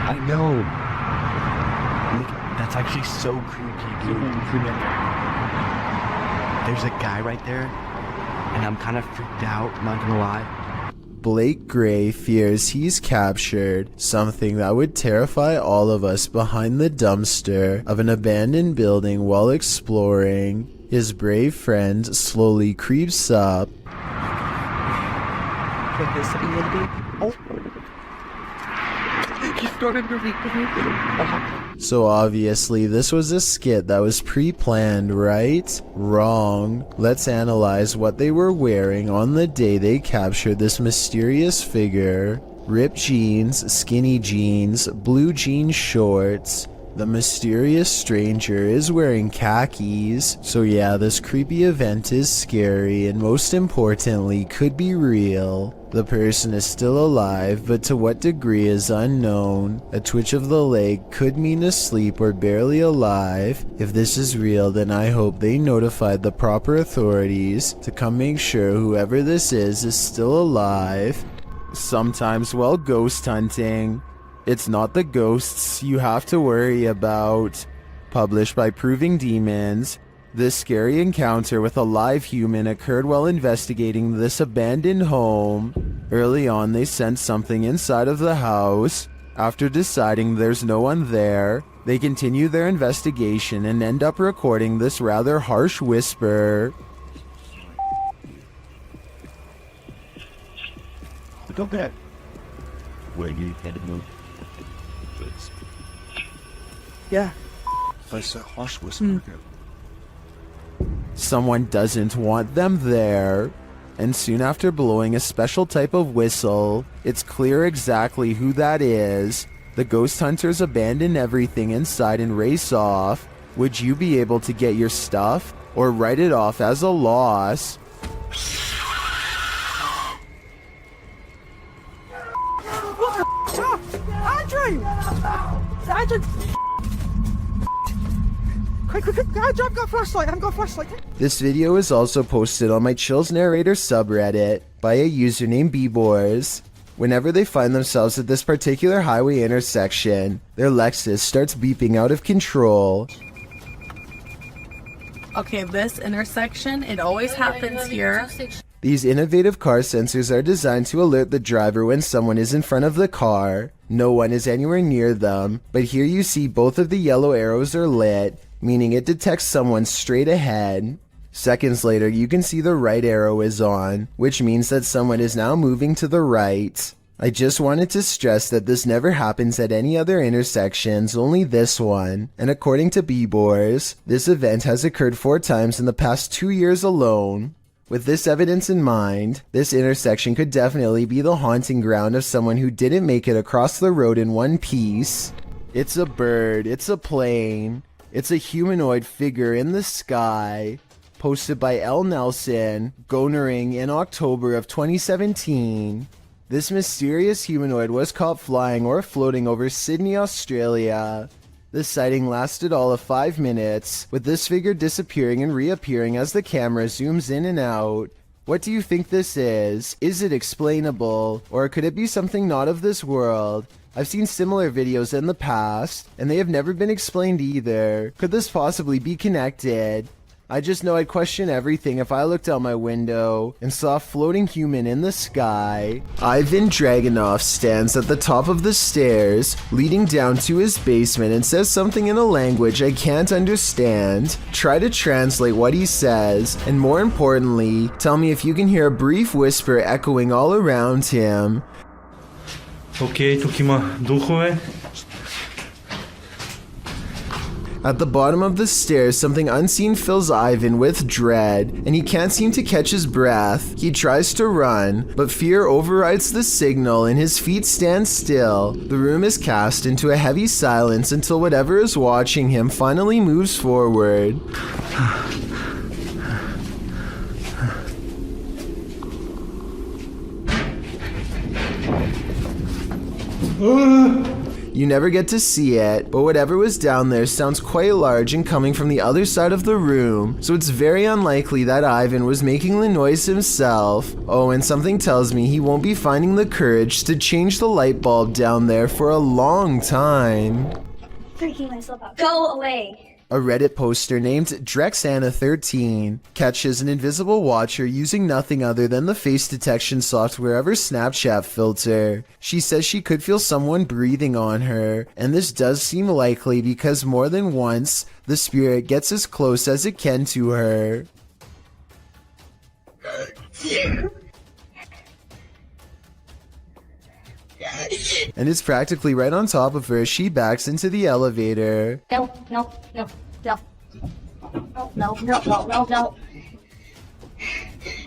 I know. Look, that's actually so creepy, dude. There's a guy right there, and I'm kind of freaked out, not gonna lie. Blake Gray fears he's captured something that would terrify all of us behind the dumpster of an abandoned building while exploring. His brave friend slowly creeps up. Like this, oh. He started moving. So obviously this was a skit that was pre-planned, right? Wrong. Let's analyze what they were wearing on the day they captured this mysterious figure. Ripped jeans, skinny jeans, blue jean shorts. The mysterious stranger is wearing khakis. So yeah, this creepy event is scary and most importantly could be real. The person is still alive, but to what degree is unknown. A twitch of the leg could mean asleep or barely alive. If this is real, then I hope they notified the proper authorities to come make sure whoever this is still alive. Sometimes while ghost hunting, it's not the ghosts you have to worry about. Published by Proving Demons, this scary encounter with a live human occurred while investigating this abandoned home. Early on, they sensed something inside of the house. After deciding there's no one there, they continue their investigation and end up recording this rather harsh whisper. Look at where you headed, move. Yeah. That's a harsh whisper. Someone doesn't want them there. And soon after blowing a special type of whistle, it's clear exactly who that is. The ghost hunters abandon everything inside and race off. Would you be able to get your stuff or write it off as a loss? Andrew! Quick, I've got a flashlight, This video is also posted on my Chills Narrator subreddit by a user named Bboars. Whenever they find themselves at this particular highway intersection, their Lexus starts beeping out of control. Okay, this intersection, it always happens here. These innovative car sensors are designed to alert the driver when someone is in front of the car. No one is anywhere near them, but here you see both of the yellow arrows are lit, meaning it detects someone straight ahead. Seconds later, you can see the right arrow is on, which means that someone is now moving to the right. I just wanted to stress that this never happens at any other intersections, only this one. And according to Bboars, this event has occurred 4 times in the past 2 years alone. With this evidence in mind, this intersection could definitely be the haunting ground of someone who didn't make it across the road in one piece. It's a bird, it's a plane, it's a humanoid figure in the sky. Posted by L. Nelson, Gonering in October of 2017. This mysterious humanoid was caught flying or floating over Sydney, Australia. This sighting lasted all of 5 minutes, with this figure disappearing and reappearing as the camera zooms in and out. What do you think this is? Is it explainable, or could it be something not of this world? I've seen similar videos in the past, and they have never been explained either. Could this possibly be connected? I just know I'd question everything if I looked out my window and saw a floating human in the sky. Ivan Dragunov stands at the top of the stairs, leading down to his basement and says something in a language I can't understand. Try to translate what he says, and more importantly, tell me if you can hear a brief whisper echoing all around him. Окей, тук има духове. At the bottom of the stairs, something unseen fills Ivan with dread, and he can't seem to catch his breath. He tries to run, but fear overrides the signal and his feet stand still. The room is cast into a heavy silence until whatever is watching him finally moves forward. You never get to see it, but whatever was down there sounds quite large and coming from the other side of the room, so it's very unlikely that Ivan was making the noise himself. Oh, and something tells me he won't be finding the courage to change the light bulb down there for a long time. Freaking myself out. Go away. A Reddit poster named Drexana13 catches an invisible watcher using nothing other than the face detection software of her Snapchat filter. She says she could feel someone breathing on her, and this does seem likely because more than once, the spirit gets as close as it can to her. And it's practically right on top of her as she backs into the elevator. No.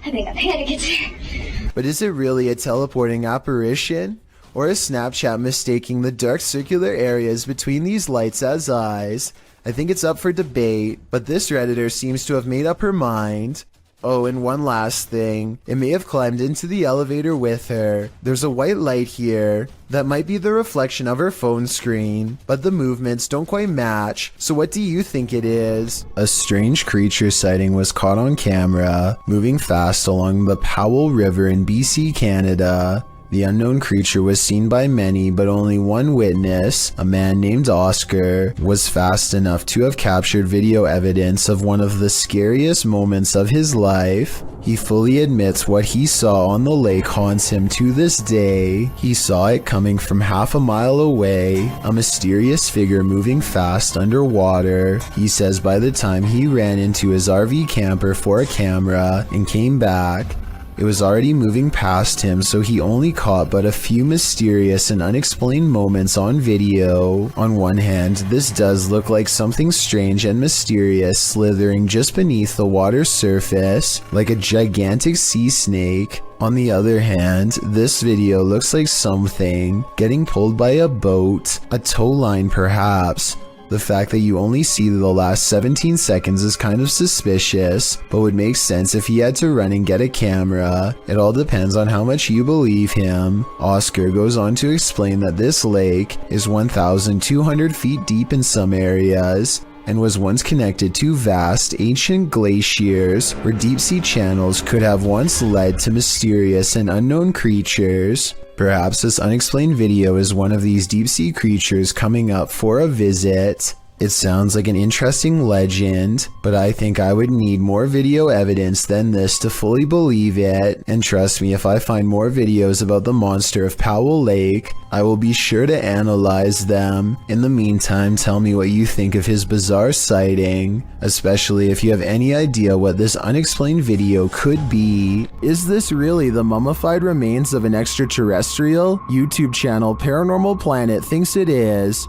I think I'm panicking. But is it really a teleporting apparition? Or is Snapchat mistaking the dark circular areas between these lights as eyes? I think it's up for debate, but this Redditor seems to have made up her mind. Oh, and one last thing. It may have climbed into the elevator with her. There's a white light here. That might be the reflection of her phone screen, but the movements don't quite match. So what do you think it is? A strange creature sighting was caught on camera, moving fast along the Powell River in BC, Canada. The unknown creature was seen by many, but only one witness, a man named Oscar, was fast enough to have captured video evidence of one of the scariest moments of his life. He fully admits what he saw on the lake haunts him to this day. He saw it coming from half a mile away, a mysterious figure moving fast underwater. He says by the time he ran into his RV camper for a camera and came back, it was already moving past him, so he only caught but a few mysterious and unexplained moments on video. On one hand, this does look like something strange and mysterious slithering just beneath the water's surface, like a gigantic sea snake. On the other hand, this video looks like something getting pulled by a boat, a tow line perhaps. The fact that you only see the last 17 seconds is kind of suspicious, but would make sense if he had to run and get a camera. It all depends on how much you believe him. Oscar goes on to explain that this lake is 1,200 feet deep in some areas, and was once connected to vast ancient glaciers where deep-sea channels could have once led to mysterious and unknown creatures. Perhaps this unexplained video is one of these deep-sea creatures coming up for a visit. It sounds like an interesting legend, but I think I would need more video evidence than this to fully believe it, and trust me, if I find more videos about the monster of Powell Lake, I will be sure to analyze them. In the meantime, tell me what you think of his bizarre sighting, especially if you have any idea what this unexplained video could be. Is this really the mummified remains of an extraterrestrial? YouTube channel Paranormal Planet thinks it is.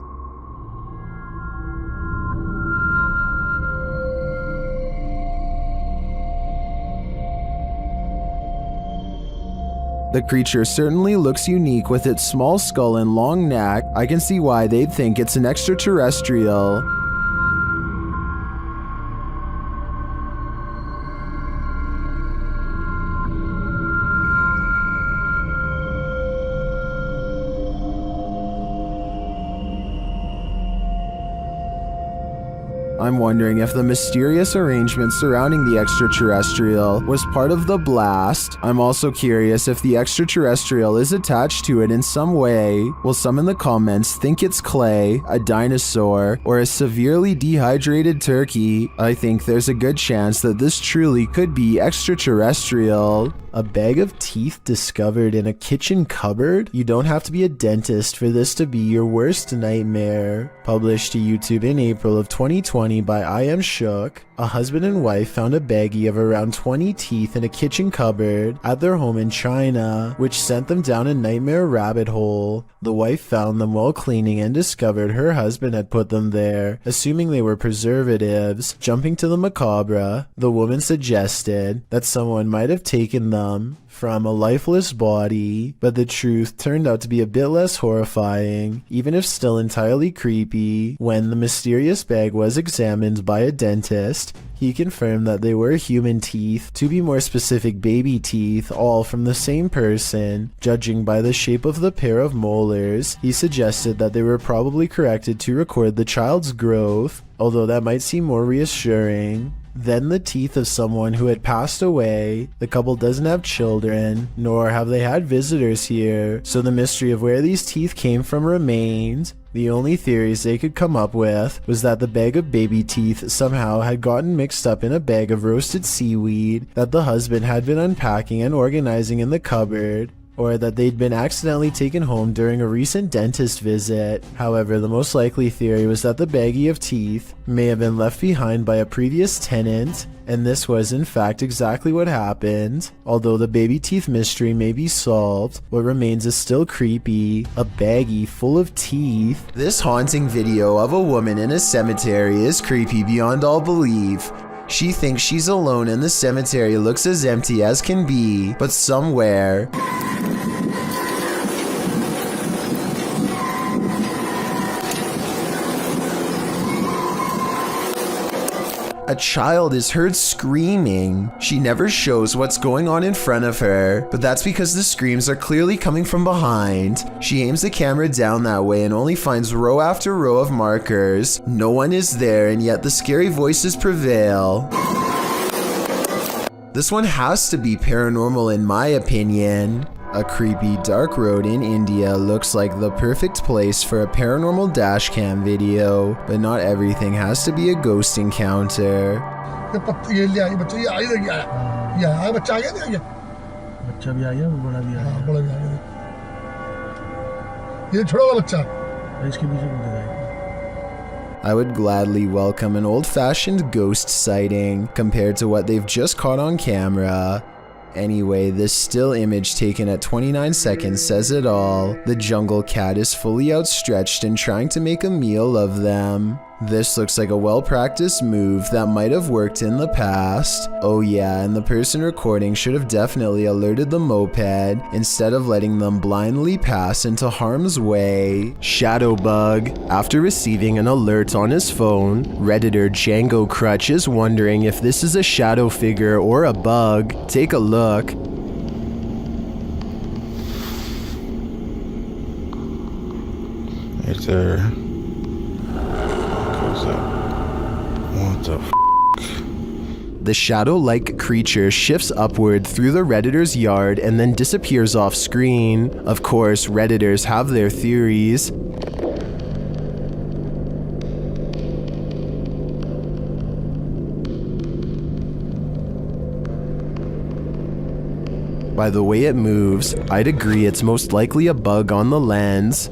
The creature certainly looks unique with its small skull and long neck. I can see why they'd think it's an extraterrestrial. I'm wondering if the mysterious arrangement surrounding the extraterrestrial was part of the blast. I'm also curious if the extraterrestrial is attached to it in some way. Will some in the comments think it's clay, a dinosaur, or a severely dehydrated turkey? I think there's a good chance that this truly could be extraterrestrial. A bag of teeth discovered in a kitchen cupboard? You don't have to be a dentist for this to be your worst nightmare. Published to YouTube in April of 2020 by I Am Shook. A husband and wife found a baggie of around 20 teeth in a kitchen cupboard at their home in China, which sent them down a nightmare rabbit hole. The wife found them while cleaning and discovered her husband had put them there, assuming they were preservatives. Jumping to the macabre, the woman suggested that someone might have taken them from a lifeless body, but the truth turned out to be a bit less horrifying, even if still entirely creepy. When the mysterious bag was examined by a dentist, he confirmed that they were human teeth, to be more specific baby teeth, all from the same person. Judging by the shape of the pair of molars, he suggested that they were probably corrected to record the child's growth, although that might seem more reassuring. Then the teeth of someone who had passed away. The couple doesn't have children, nor have they had visitors here, so the mystery of where these teeth came from remained. The only theories they could come up with was that the bag of baby teeth somehow had gotten mixed up in a bag of roasted seaweed that the husband had been unpacking and organizing in the cupboard, or that they'd been accidentally taken home during a recent dentist visit. However, the most likely theory was that the baggie of teeth may have been left behind by a previous tenant, and this was in fact exactly what happened. Although the baby teeth mystery may be solved, what remains is still creepy. A baggie full of teeth. This haunting video of a woman in a cemetery is creepy beyond all belief. She thinks she's alone and the cemetery looks as empty as can be, but somewhere a child is heard screaming. She never shows what's going on in front of her, but that's because the screams are clearly coming from behind. She aims the camera down that way and only finds row after row of markers. No one is there, and yet the scary voices prevail. This one has to be paranormal in my opinion. A creepy dark road in India looks like the perfect place for a paranormal dashcam video, but not everything has to be a ghost encounter. I would gladly welcome an old-fashioned ghost sighting compared to what they've just caught on camera. Anyway, this still image taken at 29 seconds says it all. The jungle cat is fully outstretched and trying to make a meal of them. This looks like a well-practiced move that might have worked in the past. Oh yeah, and the person recording should have definitely alerted the moped instead of letting them blindly pass into harm's way. Shadowbug. After receiving an alert on his phone, Redditor Django Crutch is wondering if this is a shadow figure or a bug. Take a look. Right there. What the f? The shadow-like creature shifts upward through the Redditor's yard and then disappears off screen. Of course, Redditors have their theories. By the way it moves, I'd agree it's most likely a bug on the lens.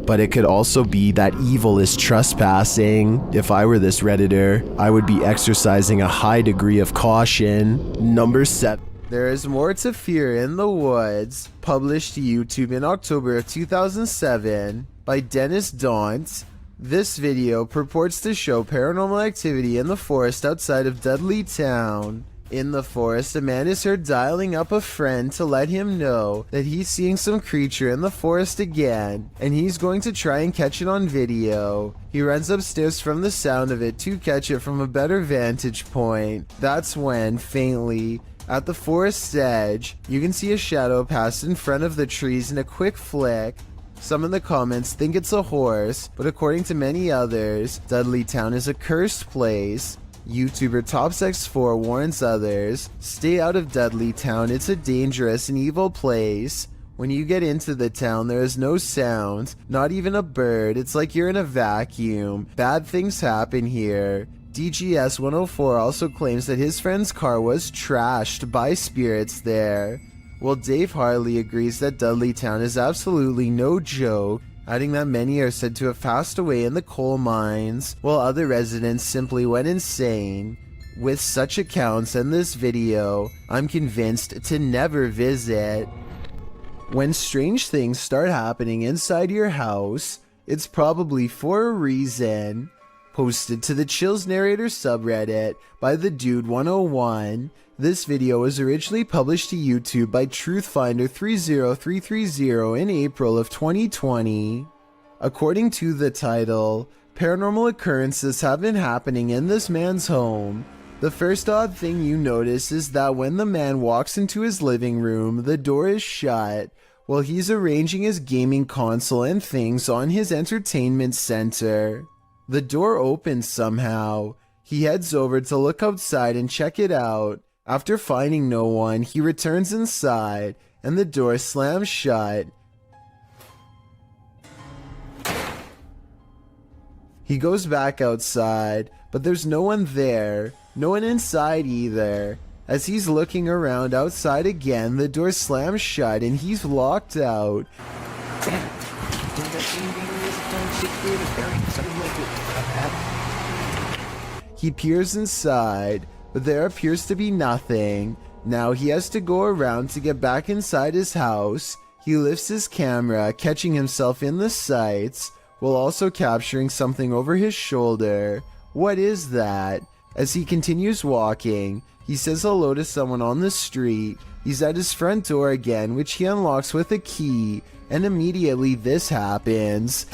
But it could also be that evil is trespassing. If I were this Redditor, I would be exercising a high degree of caution. Number 7. There is More to Fear in the Woods, published to YouTube in October of 2007 by Dennis Daunt. This video purports to show paranormal activity in the forest outside of Dudley Town. In the forest, a man is heard dialing up a friend to let him know that he's seeing some creature in the forest again, and he's going to try and catch it on video. He runs upstairs from the sound of it to catch it from a better vantage point. That's when, faintly, at the forest's edge, you can see a shadow pass in front of the trees in a quick flick. Some in the comments think it's a horse, but according to many others, Dudley Town is a cursed place. YouTuber TopsX4 warns others, stay out of Dudley Town, it's a dangerous and evil place. When you get into the town, there is no sound, not even a bird, it's like you're in a vacuum. Bad things happen here. DGS 104 also claims that his friend's car was trashed by spirits there. Well, Dave Harley agrees that Dudleytown is absolutely no joke, adding that many are said to have passed away in the coal mines, while other residents simply went insane. With such accounts and this video, I'm convinced to never visit. When strange things start happening inside your house, it's probably for a reason. Posted to the Chills Narrator subreddit by the Dude 101, this video was originally published to YouTube by Truthfinder30330 in April of 2020. According to the title, paranormal occurrences have been happening in this man's home. The first odd thing you notice is that when the man walks into his living room, the door is shut while he's arranging his gaming console and things on his entertainment center. The door opens somehow. He heads over to look outside and check it out. After finding no one, he returns inside and the door slams shut. He goes back outside, but there's no one there, no one inside either. As he's looking around outside again, the door slams shut and he's locked out. He peers inside, but there appears to be nothing. Now he has to go around to get back inside his house. He lifts his camera, catching himself in the sights, while also capturing something over his shoulder. What is that? As he continues walking, he says hello to someone on the street. He's at his front door again, which he unlocks with a key, and immediately this happens.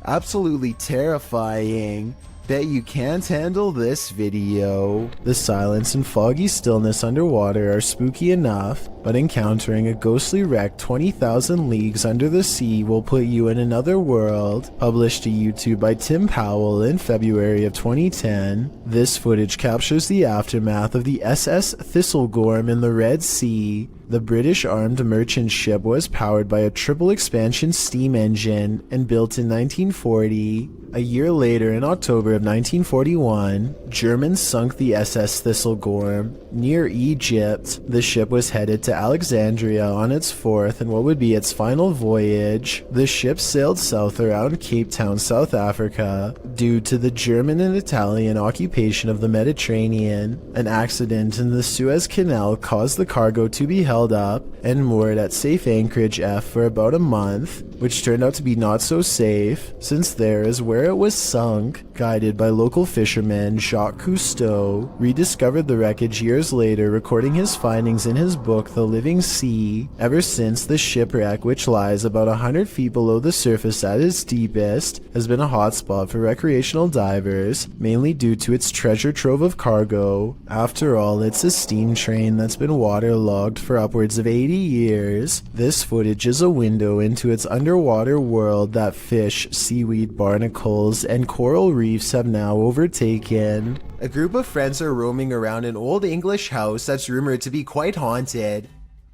Absolutely terrifying. Bet you can't handle this video. The silence and foggy stillness underwater are spooky enough, but encountering a ghostly wreck 20,000 leagues under the sea will put you in another world. Published to YouTube by Tim Powell in February of 2010, this footage captures the aftermath of the SS Thistle gorm in the Red Sea. The British armed merchant ship was powered by a triple expansion steam engine and built in 1940. A year later, in October of 1941, Germans sunk the SS Thistle gorm near Egypt. The ship was headed to Alexandria on its fourth and what would be its final voyage. The ship sailed south around Cape Town, South Africa. Due to the German and Italian occupation of the Mediterranean, an accident in the Suez Canal caused the cargo to be held up and moored at safe anchorage F for about a month, which turned out to be not so safe, since there is where it was sunk. Guided by local fisherman Jacques Cousteau, rediscovered the wreckage years later, recording his findings in his book The Living Sea. Ever since, the shipwreck, which lies about 100 feet below the surface at its deepest, has been a hotspot for recreational divers, mainly due to its treasure trove of cargo. After all, it's a steam train that's been waterlogged for upwards of 80 years. This footage is a window into its underwater world that fish, seaweed, barnacles, and coral reefs have now overtaken. A group of friends are roaming around an old English house that's rumored to be quite haunted.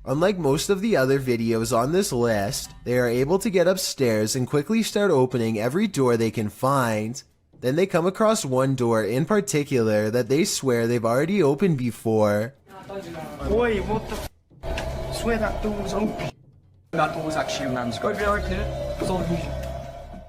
Unlike most of the other videos on this list, they are able to get upstairs and quickly start opening every door they can find. Then they come across one door in particular that they swear they've already opened before. Oi, what the f***? I swear that door was open. That door was actually a man's go. Open it. It's on me.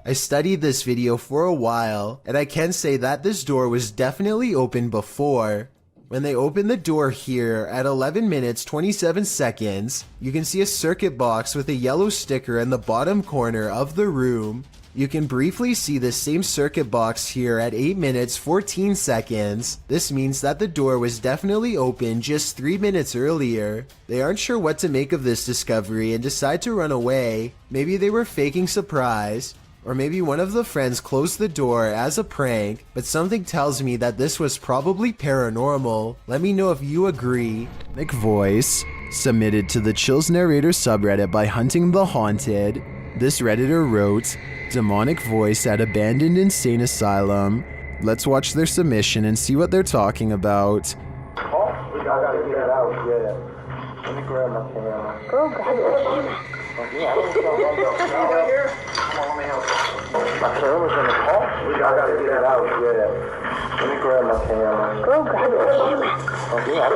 I studied this video for a while, and I can say that this door was definitely open before. When they open the door here at 11 minutes 27 seconds, you can see a circuit box with a yellow sticker in the bottom corner of the room. You can briefly see the same circuit box here at 8 minutes 14 seconds. This means that the door was definitely open just 3 minutes earlier. They aren't sure what to make of this discovery and decide to run away. Maybe they were faking surprise. Or maybe one of the friends closed the door as a prank, but something tells me that this was probably paranormal. Let me know if you agree. Nick Voice, submitted to the Chills Narrator subreddit by Hunting the Haunted. This Redditor wrote, "Demonic voice at abandoned insane asylum." Let's watch their submission and see what they're talking about. Oh, I gotta get it out, yeah. Let me grab my camera. Go grab your camera. Yeah, come on, let me help you. My camera's in the car. I gotta get it out, yeah. Let me grab my camera. Go grab your camera. Yeah,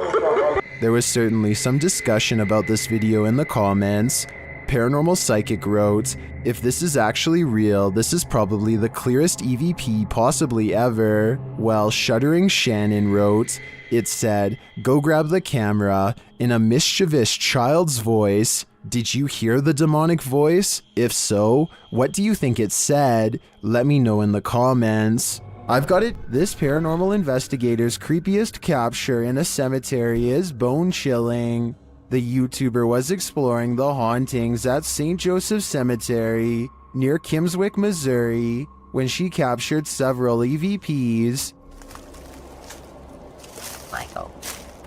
There was certainly some discussion about this video in the comments. Paranormal Psychic wrote, "If this is actually real, this is probably the clearest EVP possibly ever." While Shuddering Shannon wrote, it said, "Go grab the camera," in a mischievous child's voice. Did you hear the demonic voice? If so, what do you think it said? Let me know in the comments. I've got it. This paranormal investigator's creepiest capture in a cemetery is bone-chilling. The YouTuber was exploring the hauntings at St. Joseph Cemetery near Kimswick, Missouri, when she captured several EVPs.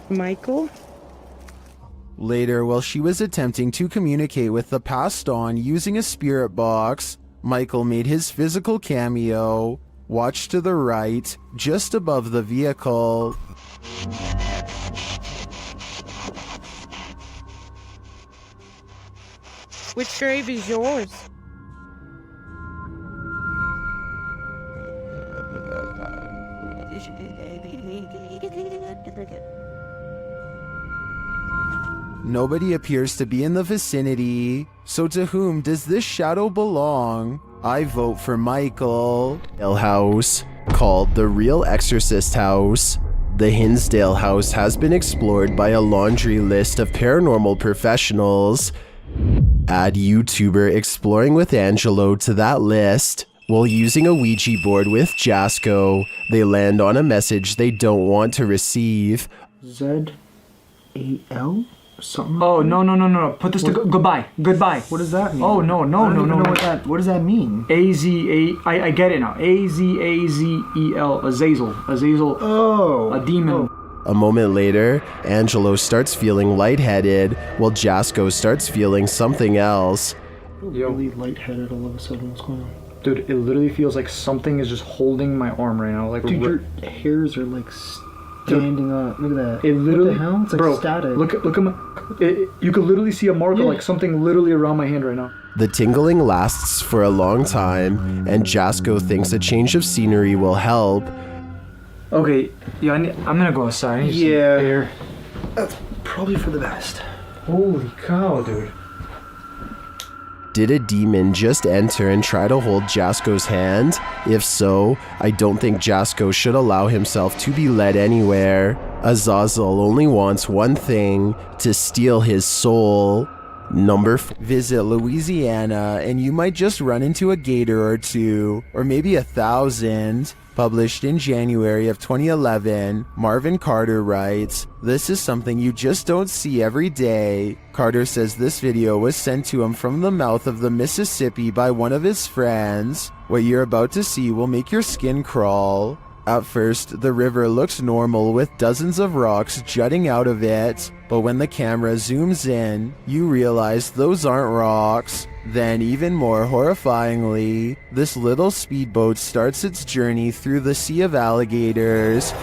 Michael? Later, while she was attempting to communicate with the passed on using a spirit box, Michael made his physical cameo. Watch to the right, just above the vehicle. Which grave is yours? Nobody appears to be in the vicinity, so to whom does this shadow belong? I vote for Michael. House, called the Real Exorcist House. The Hinsdale house has been explored by a laundry list of paranormal professionals. Add YouTuber Exploring with Angelo to that list. While using a Ouija board with Jasco, they land on a message they don't want to receive. Z-A-L? Something? Oh, no. Put this to goodbye. Goodbye. What does that mean? Oh, no. I don't even know what does that mean? I get it now. A-Z-A-Z-E-L. Azazel. Oh. A demon. A moment later, Angelo starts feeling lightheaded, while Jasco starts feeling something else. Really lightheaded all of a sudden. What's going on? Dude, it literally feels like something is just holding my arm right now. Like, dude, your hairs are like standing up. Look at that. It literally, what the hell? It's like static. Look at my. You could literally see a marker, like something literally around my hand right now. The tingling lasts for a long time, and Jasco thinks a change of scenery will help. Okay, yeah, I'm gonna go outside. I need some air. That's probably for the best. Holy cow, dude. Did a demon just enter and try to hold Jasco's hand? If so, I don't think Jasco should allow himself to be led anywhere. Azazel only wants one thing, to steal his soul. Number 4. Visit Louisiana and you might just run into a gator or two, or maybe 1,000. Published in January of 2011, Marvin Carter writes, "This is something you just don't see every day." Carter says this video was sent to him from the mouth of the Mississippi by one of his friends. What you're about to see will make your skin crawl. At first, the river looks normal with dozens of rocks jutting out of it, but when the camera zooms in, you realize those aren't rocks. Then, even more horrifyingly, this little speedboat starts its journey through the sea of alligators.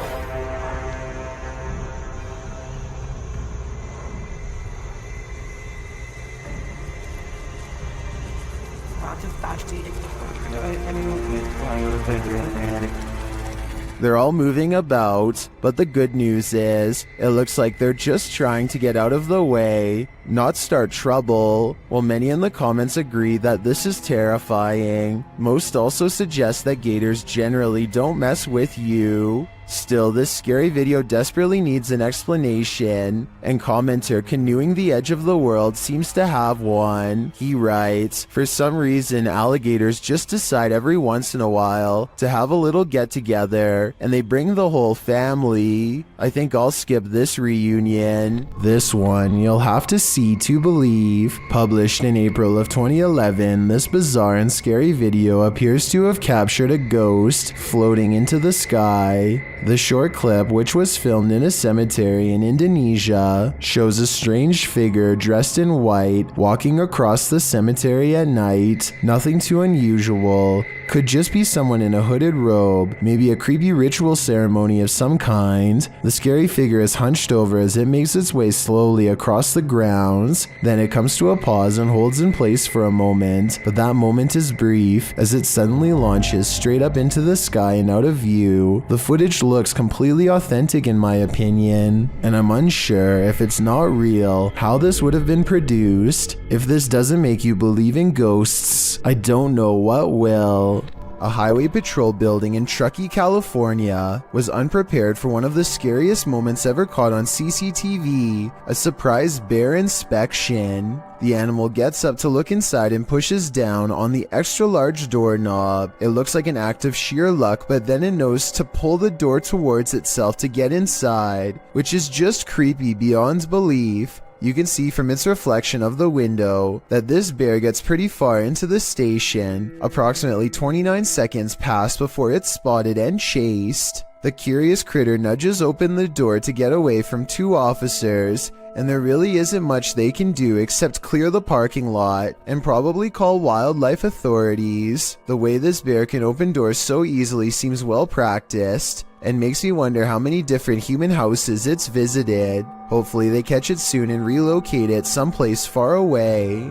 They're all moving about, but the good news is, it looks like they're just trying to get out of the way, not start trouble. While many in the comments agree that this is terrifying, most also suggest that gators generally don't mess with you. Still, this scary video desperately needs an explanation, and commenter Canoeing the Edge of the World seems to have one. He writes, "For some reason, alligators just decide every once in a while to have a little get-together, and they bring the whole family. I think I'll skip this reunion." This one you'll have to see to believe. Published in April of 2011, this bizarre and scary video appears to have captured a ghost floating into the sky. The short clip, which was filmed in a cemetery in Indonesia, shows a strange figure dressed in white walking across the cemetery at night. Nothing too unusual. Could just be someone in a hooded robe, maybe a creepy ritual ceremony of some kind. The scary figure is hunched over as it makes its way slowly across the grounds. Then it comes to a pause and holds in place for a moment, but that moment is brief as it suddenly launches straight up into the sky and out of view. The footage looks completely authentic in my opinion, and I'm unsure if it's not real how this would have been produced. If this doesn't make you believe in ghosts, I don't know what will. A highway patrol building in Truckee, California was unprepared for one of the scariest moments ever caught on CCTV, a surprise bear inspection. The animal gets up to look inside and pushes down on the extra large doorknob. It looks like an act of sheer luck, but then it knows to pull the door towards itself to get inside, which is just creepy beyond belief. You can see from its reflection of the window that this bear gets pretty far into the station. Approximately 29 seconds pass before it's spotted and chased. The curious critter nudges open the door to get away from 2 officers, and there really isn't much they can do except clear the parking lot and probably call wildlife authorities. The way this bear can open doors so easily seems well practiced, and makes me wonder how many different human houses it's visited. Hopefully they catch it soon and relocate it someplace far away.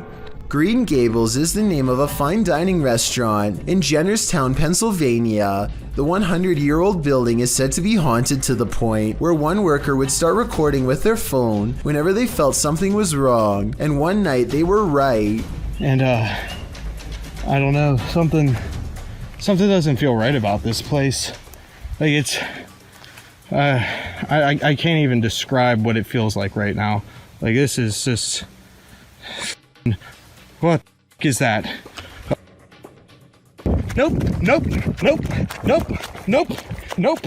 Green Gables is the name of a fine dining restaurant in Jennerstown, Pennsylvania. The 100-year-old building is said to be haunted to the point where one worker would start recording with their phone whenever they felt something was wrong, and one night they were right. And I don't know, something doesn't feel right about this place. Like it's, I can't even describe what it feels like right now. Like this is just, what is that? Nope, nope, nope, nope, nope, nope.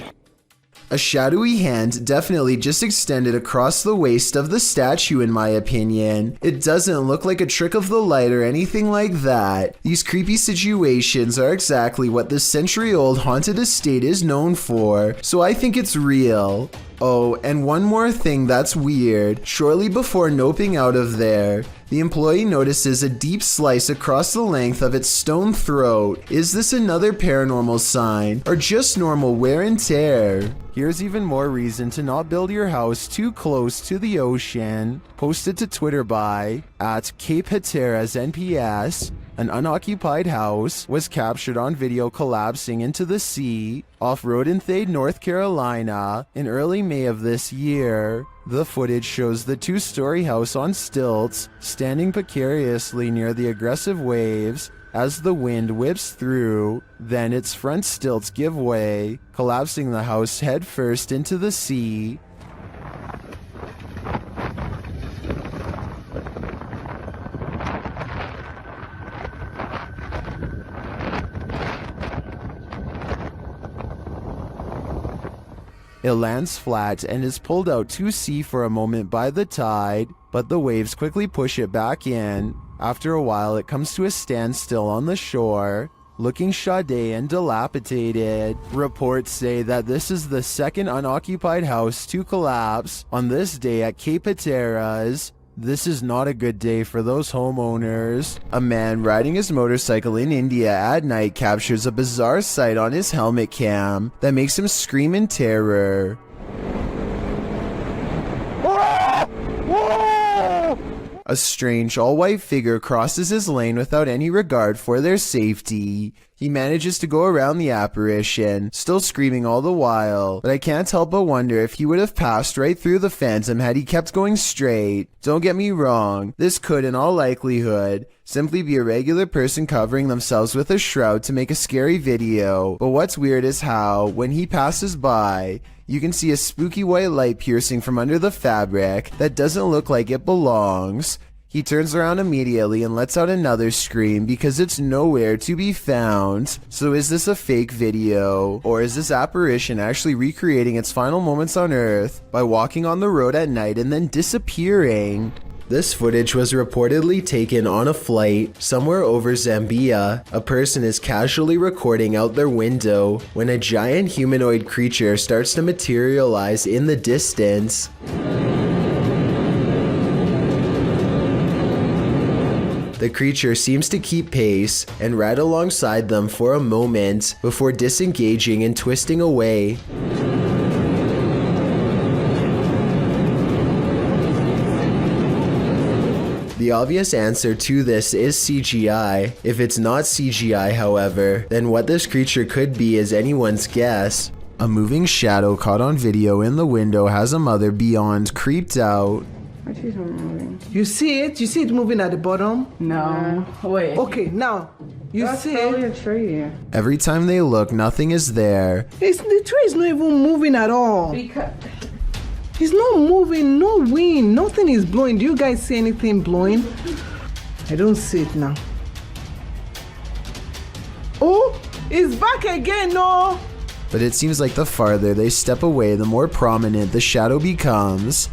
A shadowy hand definitely just extended across the waist of the statue in my opinion. It doesn't look like a trick of the light or anything like that. These creepy situations are exactly what this century-old haunted estate is known for, so I think it's real. Oh, and one more thing that's weird. Shortly before noping out of there, the employee notices a deep slice across the length of its stone throat. Is this another paranormal sign, or just normal wear and tear? Here's even more reason to not build your house too close to the ocean. Posted to Twitter by @CapeHatteras_NPS. An unoccupied house was captured on video collapsing into the sea off Rodenthade, North Carolina in early May of this year. The footage shows the 2-story house on stilts standing precariously near the aggressive waves as the wind whips through. Then its front stilts give way, collapsing the house headfirst into the sea. It lands flat and is pulled out to sea for a moment by the tide, but the waves quickly push it back in. After a while, it comes to a standstill on the shore, looking shoddy and dilapidated. Reports say that this is the second unoccupied house to collapse on this day at Cape Hatteras. This is not a good day for those homeowners. A man riding his motorcycle in India at night captures a bizarre sight on his helmet cam that makes him scream in terror. A strange all-white figure crosses his lane without any regard for their safety. He manages to go around the apparition, still screaming all the while, but I can't help but wonder if he would have passed right through the phantom had he kept going straight. Don't get me wrong, this could in all likelihood simply be a regular person covering themselves with a shroud to make a scary video, but what's weird is how, when he passes by, you can see a spooky white light piercing from under the fabric that doesn't look like it belongs. He turns around immediately and lets out another scream because it's nowhere to be found. So is this a fake video? Or is this apparition actually recreating its final moments on Earth by walking on the road at night and then disappearing? This footage was reportedly taken on a flight somewhere over Zambia. A person is casually recording out their window when a giant humanoid creature starts to materialize in the distance. The creature seems to keep pace and ride alongside them for a moment before disengaging and twisting away. The obvious answer to this is CGI. If it's not CGI, however, then what this creature could be is anyone's guess. A moving shadow caught on video in the window has a mother beyond creeped out. You see it? You see it moving at the bottom? No. Wait. Okay, now. You That's see probably it? a tree. Every time they look, nothing is there. The tree is not even moving at all. Because It's not moving, no wind, nothing is blowing. Do you guys see anything blowing? I don't see it now. Oh, it's back again, no. But it seems like the farther they step away, the more prominent the shadow becomes.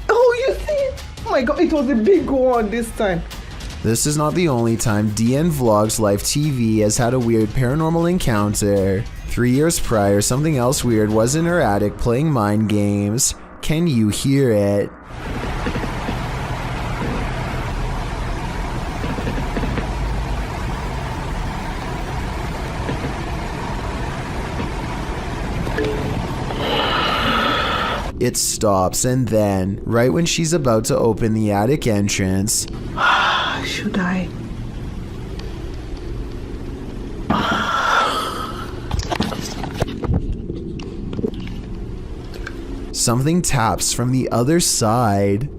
Oh, you see it? Oh my god, it was a big one this time. This is not the only time DN Vlogs Live TV has had a weird paranormal encounter. 3 years prior, something else weird was in her attic playing mind games. Can you hear it? It stops, and then, right when she's about to open the attic entrance, should I? something taps from the other side.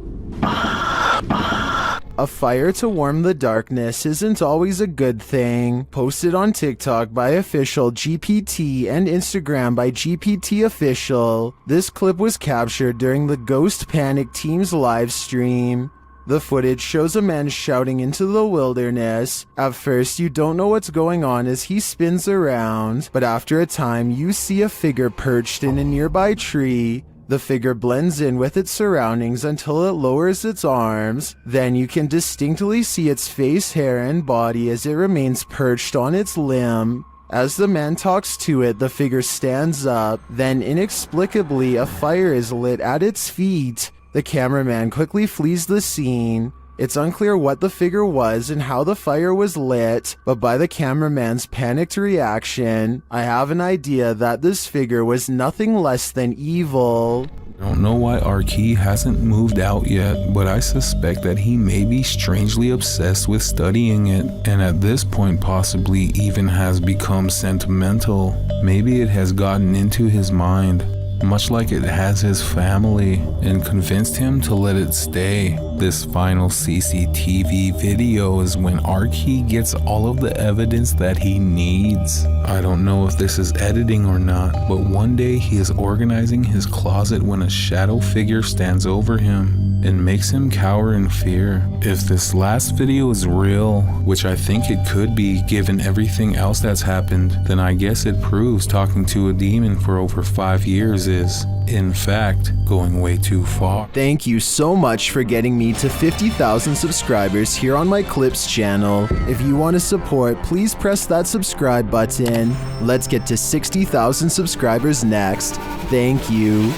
A fire to warm the darkness isn't always a good thing. Posted on TikTok by official GPT and Instagram by GPT official. This clip was captured during the Ghost Panic team's live stream. The footage shows a man shouting into the wilderness. At first, you don't know what's going on as he spins around, but after a time, you see a figure perched in a nearby tree. The figure blends in with its surroundings until it lowers its arms. Then you can distinctly see its face, hair, and body as it remains perched on its limb. As the man talks to it, the figure stands up. Then inexplicably, a fire is lit at its feet. The cameraman quickly flees the scene. It's unclear what the figure was and how the fire was lit, but by the cameraman's panicked reaction, I have an idea that this figure was nothing less than evil. I don't know why Archie hasn't moved out yet, but I suspect that he may be strangely obsessed with studying it, and at this point possibly even has become sentimental. Maybe it has gotten into his mind, much like it has his family, and convinced him to let it stay. This final CCTV video is when Archie gets all of the evidence that he needs. I don't know if this is editing or not, but one day he is organizing his closet when a shadow figure stands over him and makes him cower in fear. If this last video is real, which I think it could be given everything else that's happened, then I guess it proves talking to a demon for over 5 years is, in fact, going way too far. Thank you so much for getting me to 50,000 subscribers here on my Clips channel. If you want to support, please press that subscribe button. Let's get to 60,000 subscribers next. Thank you.